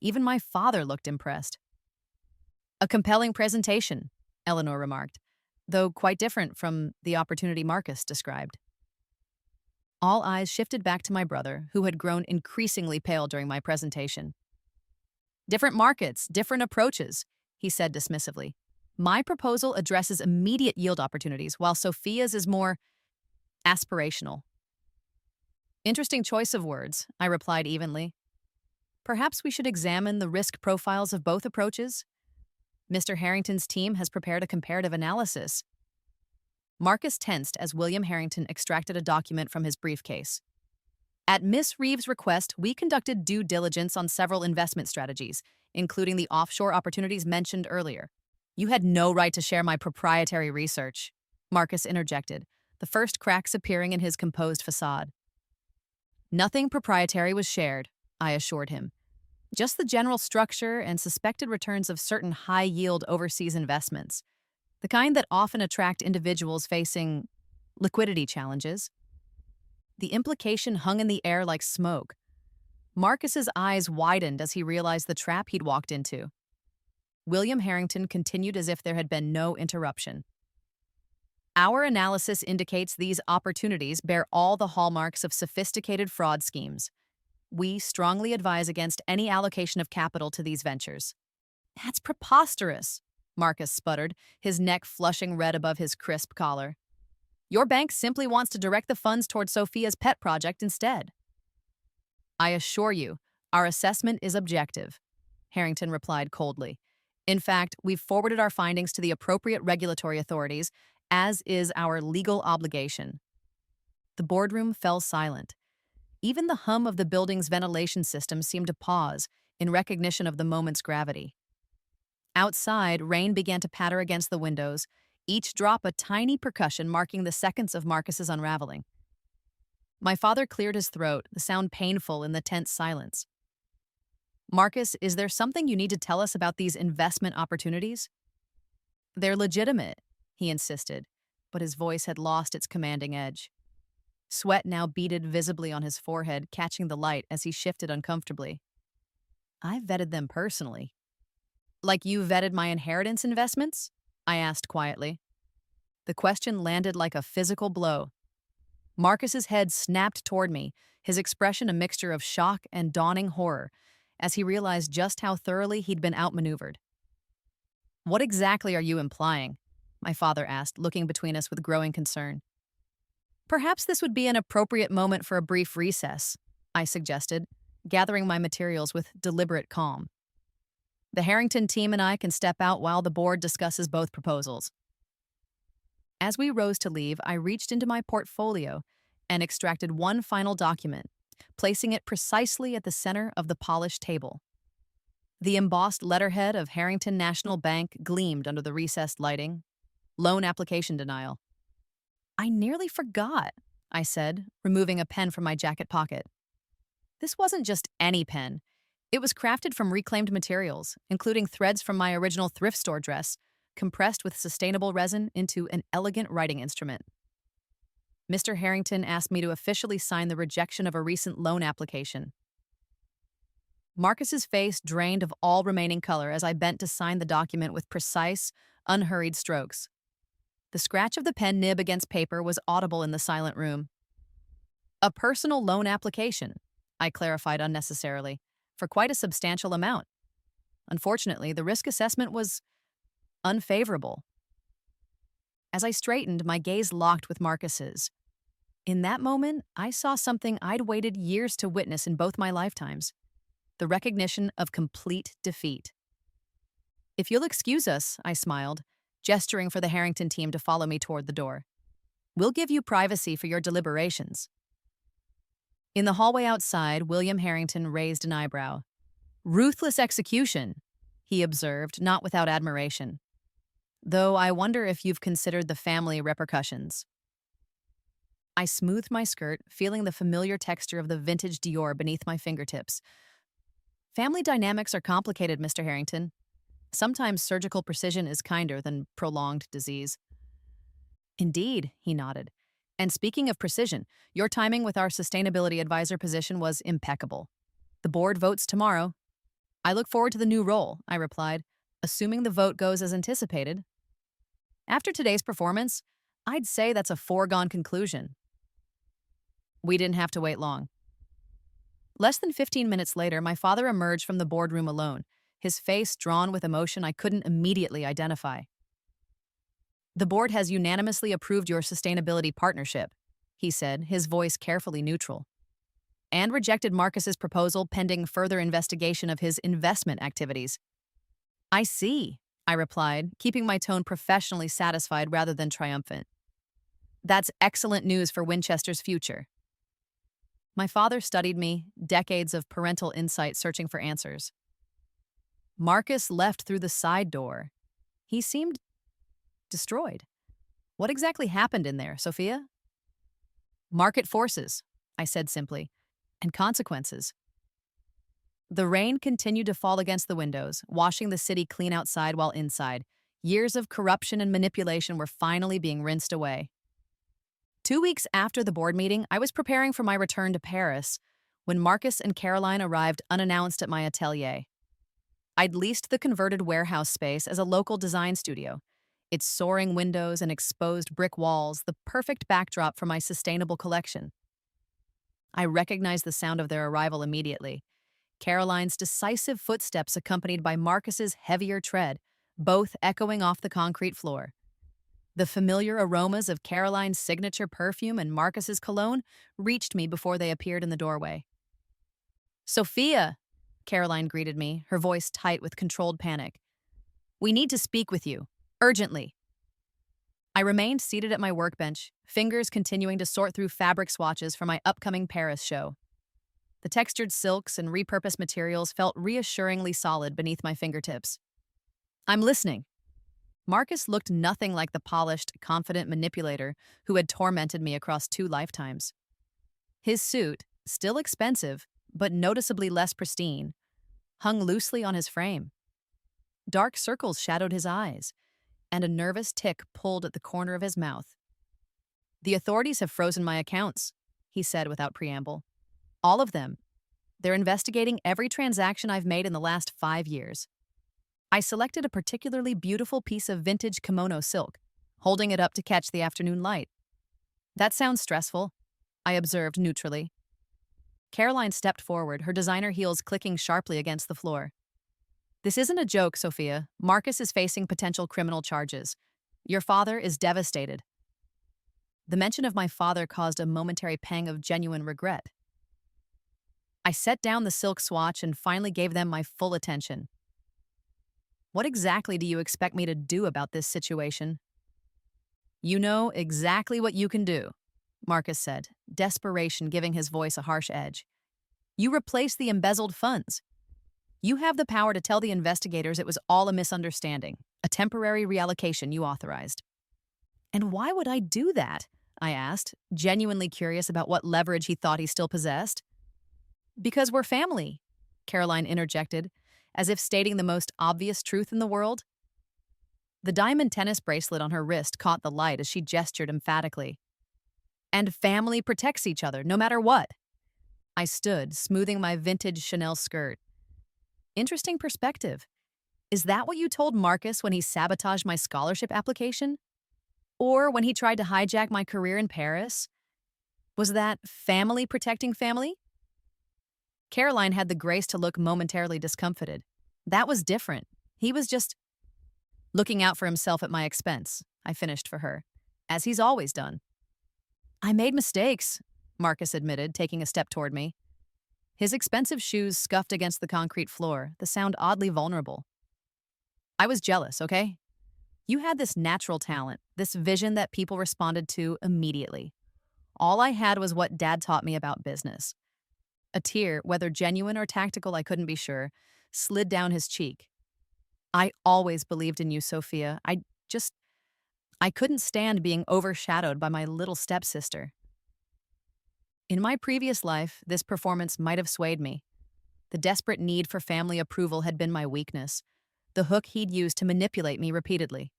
Even my father looked impressed. A compelling presentation, Eleanor remarked, though quite different from the opportunity Marcus described. All eyes shifted back to my brother, who had grown increasingly pale during my presentation. Different markets, different approaches, he said dismissively. My proposal addresses immediate yield opportunities, while Sophia's is more aspirational. Interesting choice of words, I replied evenly. Perhaps we should examine the risk profiles of both approaches. Mr. Harrington's team has prepared a comparative analysis. Marcus tensed as William Harrington extracted a document from his briefcase. At Miss Reeves' request, we conducted due diligence on several investment strategies, including the offshore opportunities mentioned earlier. You had no right to share my proprietary research, Marcus interjected, the first cracks appearing in his composed facade. Nothing proprietary was shared, I assured him. Just the general structure and suspected returns of certain high-yield overseas investments, the kind that often attract individuals facing liquidity challenges. The implication hung in the air like smoke. Marcus's eyes widened as he realized the trap he'd walked into. William Harrington continued as if there had been no interruption. Our analysis indicates these opportunities bear all the hallmarks of sophisticated fraud schemes. We strongly advise against any allocation of capital to these ventures. That's preposterous, Marcus sputtered, his neck flushing red above his crisp collar. Your bank simply wants to direct the funds toward Sophia's pet project instead. I assure you, our assessment is objective, Harrington replied coldly. In fact, we've forwarded our findings to the appropriate regulatory authorities, as is our legal obligation. The boardroom fell silent. Even the hum of the building's ventilation system seemed to pause in recognition of the moment's gravity. Outside, rain began to patter against the windows, each drop a tiny percussion marking the seconds of Marcus's unraveling. My father cleared his throat, the sound painful in the tense silence. Marcus, is there something you need to tell us about these investment opportunities? They're legitimate, he insisted, but his voice had lost its commanding edge. Sweat now beaded visibly on his forehead, catching the light as he shifted uncomfortably. I vetted them personally. Like you vetted my inheritance investments? I asked quietly. The question landed like a physical blow. Marcus's head snapped toward me, his expression a mixture of shock and dawning horror, as he realized just how thoroughly he'd been outmaneuvered. What exactly are you implying? My father asked, looking between us with growing concern. Perhaps this would be an appropriate moment for a brief recess, I suggested, gathering my materials with deliberate calm. The Harrington team and I can step out while the board discusses both proposals. As we rose to leave, I reached into my portfolio and extracted one final document, placing it precisely at the center of the polished table. The embossed letterhead of Harrington National Bank gleamed under the recessed lighting. Loan application denial. I nearly forgot, I said, removing a pen from my jacket pocket. This wasn't just any pen. It was crafted from reclaimed materials, including threads from my original thrift store dress, compressed with sustainable resin into an elegant writing instrument. Mr. Harrington asked me to officially sign the rejection of a recent loan application. Marcus's face drained of all remaining color as I bent to sign the document with precise, unhurried strokes. The scratch of the pen nib against paper was audible in the silent room. A personal loan application, I clarified unnecessarily, for quite a substantial amount. Unfortunately, the risk assessment was unfavorable. As I straightened, my gaze locked with Marcus's. In that moment, I saw something I'd waited years to witness in both my lifetimes: the recognition of complete defeat. If you'll excuse us, I smiled, gesturing for the Harrington team to follow me toward the door. We'll give you privacy for your deliberations. In the hallway outside, William Harrington raised an eyebrow. Ruthless execution, he observed, not without admiration. Though I wonder if you've considered the family repercussions. I smoothed my skirt, feeling the familiar texture of the vintage Dior beneath my fingertips. Family dynamics are complicated, Mr. Harrington. Sometimes surgical precision is kinder than prolonged disease. Indeed, he nodded. And speaking of precision, your timing with our sustainability advisor position was impeccable. The board votes tomorrow. I look forward to the new role, I replied, assuming the vote goes as anticipated. After today's performance, I'd say that's a foregone conclusion. We didn't have to wait long. Less than 15 minutes later, my father emerged from the boardroom alone, his face drawn with emotion I couldn't immediately identify. The board has unanimously approved your sustainability partnership, he said, his voice carefully neutral, and rejected Marcus's proposal pending further investigation of his investment activities. I see, I replied, keeping my tone professionally satisfied rather than triumphant. That's excellent news for Winchester's future. My father studied me, decades of parental insight searching for answers. Marcus left through the side door. He seemed destroyed. What exactly happened in there, Sophia? Market forces, I said simply, and consequences. The rain continued to fall against the windows, washing the city clean outside while inside. Years of corruption and manipulation were finally being rinsed away. 2 weeks after the board meeting, I was preparing for my return to Paris when Marcus and Caroline arrived unannounced at my atelier. I'd leased the converted warehouse space as a local design studio, its soaring windows and exposed brick walls the perfect backdrop for my sustainable collection. I recognized the sound of their arrival immediately. Caroline's decisive footsteps accompanied by Marcus's heavier tread, both echoing off the concrete floor. The familiar aromas of Caroline's signature perfume and Marcus's cologne reached me before they appeared in the doorway. Sophia, Caroline greeted me, her voice tight with controlled panic. We need to speak with you, urgently. I remained seated at my workbench, fingers continuing to sort through fabric swatches for my upcoming Paris show. The textured silks and repurposed materials felt reassuringly solid beneath my fingertips. I'm listening. Marcus looked nothing like the polished, confident manipulator who had tormented me across 2 lifetimes. His suit, still expensive, but noticeably less pristine, hung loosely on his frame. Dark circles shadowed his eyes, and a nervous tick pulled at the corner of his mouth. The authorities have frozen my accounts, he said without preamble. All of them. They're investigating every transaction I've made in the last 5 years. I selected a particularly beautiful piece of vintage kimono silk, holding it up to catch the afternoon light. That sounds stressful, I observed neutrally. Caroline stepped forward, her designer heels clicking sharply against the floor. This isn't a joke, Sophia. Marcus is facing potential criminal charges. Your father is devastated. The mention of my father caused a momentary pang of genuine regret. I set down the silk swatch and finally gave them my full attention. What exactly do you expect me to do about this situation? You know exactly what you can do, Marcus said, desperation giving his voice a harsh edge. You replace the embezzled funds. You have the power to tell the investigators it was all a misunderstanding, a temporary reallocation you authorized. And why would I do that? I asked, genuinely curious about what leverage he thought he still possessed. Because we're family, Caroline interjected, as if stating the most obvious truth in the world. The diamond tennis bracelet on her wrist caught the light as she gestured emphatically. And family protects each other, no matter what. I stood, smoothing my vintage Chanel skirt. Interesting perspective. Is that what you told Marcus when he sabotaged my scholarship application? Or when he tried to hijack my career in Paris? Was that family protecting family? Caroline had the grace to look momentarily discomfited. That was different. He was just looking out for himself at my expense, I finished for her, as he's always done. I made mistakes, Marcus admitted, taking a step toward me. His expensive shoes scuffed against the concrete floor, the sound oddly vulnerable. I was jealous, okay? You had this natural talent, this vision that people responded to immediately. All I had was what Dad taught me about business. A tear, whether genuine or tactical, I couldn't be sure, slid down his cheek. I always believed in you, Sophia. I couldn't stand being overshadowed by my little stepsister. In my previous life, this performance might have swayed me. The desperate need for family approval had been my weakness, the hook he'd used to manipulate me repeatedly.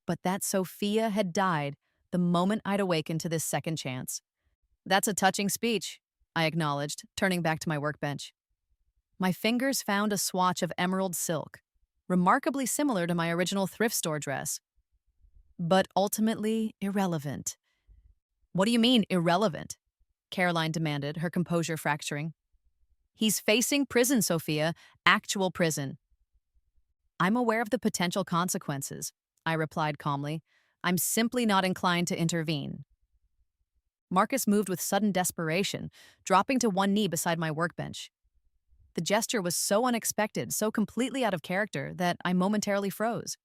But that Sophia had died the moment I'd awakened to this second chance. That's a touching speech, I acknowledged, turning back to my workbench. My fingers found a swatch of emerald silk, remarkably similar to my original thrift store dress. But ultimately irrelevant. What do you mean, irrelevant? Caroline demanded, her composure fracturing. He's facing prison, Sophia, actual prison. I'm aware of the potential consequences, I replied calmly. I'm simply not inclined to intervene. Marcus moved with sudden desperation, dropping to one knee beside my workbench. The gesture was so unexpected, so completely out of character, that I momentarily froze.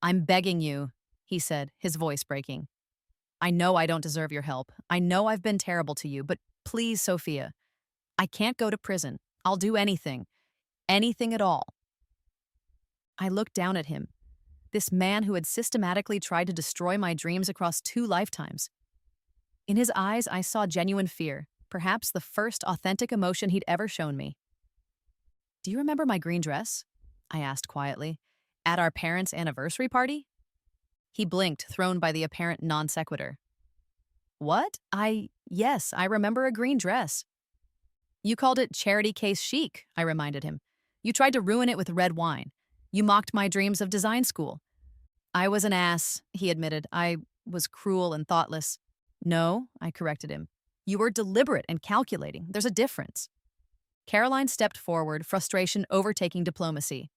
I'm begging you, he said, his voice breaking. I know I don't deserve your help. I know I've been terrible to you, but please, Sophia, I can't go to prison. I'll do anything. Anything at all. I looked down at him, this man who had systematically tried to destroy my dreams across 2 lifetimes. In his eyes, I saw genuine fear, perhaps the first authentic emotion he'd ever shown me. Do you remember my green dress? I asked quietly. At our parents' anniversary party? He blinked, thrown by the apparent non sequitur. What? Yes, I remember a green dress. You called it charity case chic, I reminded him. You tried to ruin it with red wine. You mocked my dreams of design school. I was an ass, he admitted. I was cruel and thoughtless. No, I corrected him. You were deliberate and calculating. There's a difference. Caroline stepped forward, frustration overtaking diplomacy.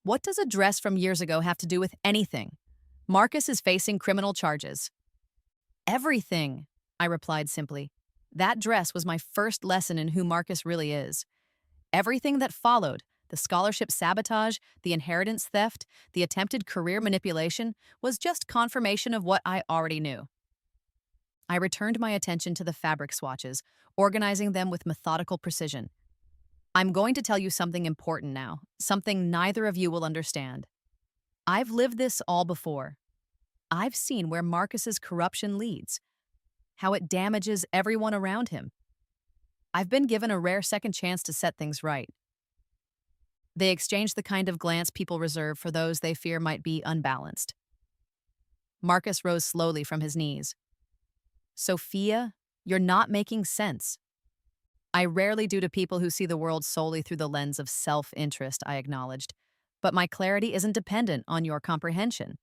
What does a dress from years ago have to do with anything? Marcus is facing criminal charges. Everything, I replied simply. That dress was my first lesson in who Marcus really is. Everything that followed, the scholarship sabotage, the inheritance theft, the attempted career manipulation, was just confirmation of what I already knew. I returned my attention to the fabric swatches, organizing them with methodical precision. I'm going to tell you something important now, something neither of you will understand. I've lived this all before. I've seen where Marcus's corruption leads, how it damages everyone around him. I've been given a rare second chance to set things right. They exchange the kind of glance people reserve for those they fear might be unbalanced. Marcus rose slowly from his knees. Sophia, You're not making sense. I rarely do to people who see the world solely through the lens of self-interest, I acknowledged. But my clarity isn't dependent on your comprehension.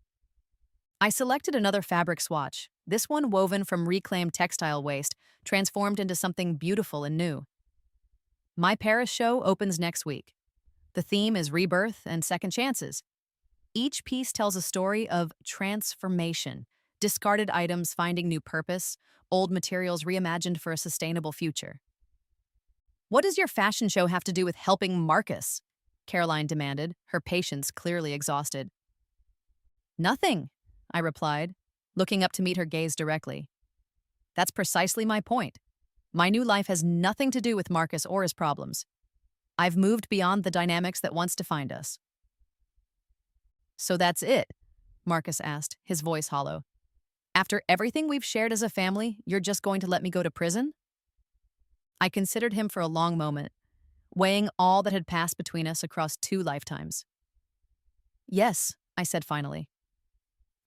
I selected another fabric swatch, this one woven from reclaimed textile waste, transformed into something beautiful and new. My Paris show opens next week. The theme is rebirth and second chances. Each piece tells a story of transformation, discarded items finding new purpose, old materials reimagined for a sustainable future. What does your fashion show have to do with helping Marcus? Caroline demanded, her patience clearly exhausted. Nothing, I replied, looking up to meet her gaze directly. That's precisely my point. My new life has nothing to do with Marcus or his problems. I've moved beyond the dynamics that once defined us. So that's it? Marcus asked, his voice hollow. After everything we've shared as a family, you're just going to let me go to prison? I considered him for a long moment, weighing all that had passed between us across 2 lifetimes. Yes, I said finally.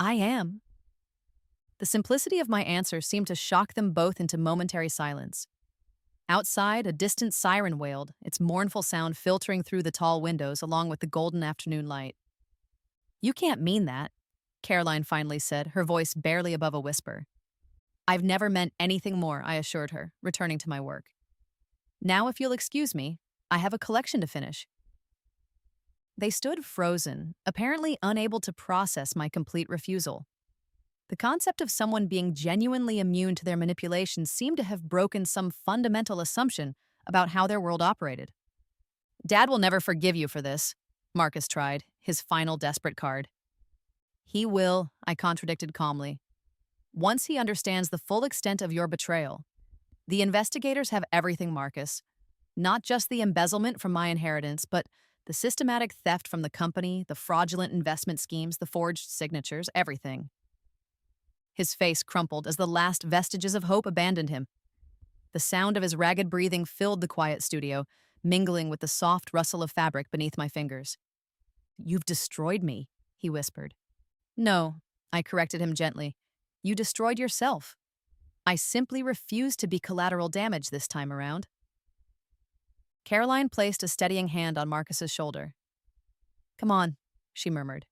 I am. The simplicity of my answer seemed to shock them both into momentary silence. Outside, a distant siren wailed, its mournful sound filtering through the tall windows along with the golden afternoon light. You can't mean that, Caroline finally said, her voice barely above a whisper. I've never meant anything more, I assured her, returning to my work. Now, if you'll excuse me, I have a collection to finish. They stood frozen, apparently unable to process my complete refusal. The concept of someone being genuinely immune to their manipulations seemed to have broken some fundamental assumption about how their world operated. Dad will never forgive you for this, Marcus tried, his final desperate card. He will, I contradicted calmly. Once he understands the full extent of your betrayal. The investigators have everything, Marcus. Not just the embezzlement from my inheritance, but the systematic theft from the company, the fraudulent investment schemes, the forged signatures, everything. His face crumpled as the last vestiges of hope abandoned him. The sound of his ragged breathing filled the quiet studio, mingling with the soft rustle of fabric beneath my fingers. You've destroyed me, he whispered. No, I corrected him gently. You destroyed yourself. I simply refuse to be collateral damage this time around. Caroline placed a steadying hand on Marcus's shoulder. Come on, she murmured.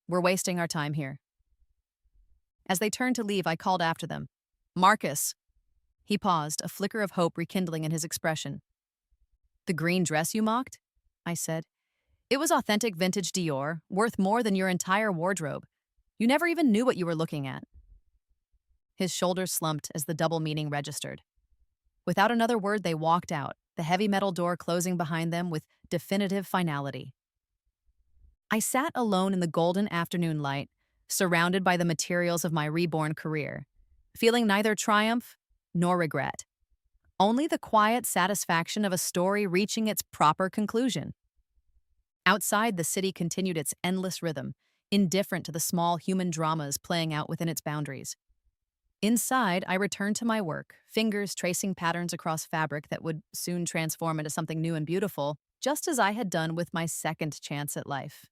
We're wasting our time here. As they turned to leave, I called after them. Marcus! He paused, a flicker of hope rekindling in his expression. The green dress you mocked? I said. It was authentic vintage Dior, worth more than your entire wardrobe. You never even knew what you were looking at. His shoulders slumped as the double meaning registered. Without another word, they walked out, the heavy metal door closing behind them with definitive finality. I sat alone in the golden afternoon light, surrounded by the materials of my reborn career, feeling neither triumph nor regret. Only the quiet satisfaction of a story reaching its proper conclusion. Outside, the city continued its endless rhythm, indifferent to the small human dramas playing out within its boundaries. Inside, I returned to my work, fingers tracing patterns across fabric that would soon transform into something new and beautiful, just as I had done with my second chance at life.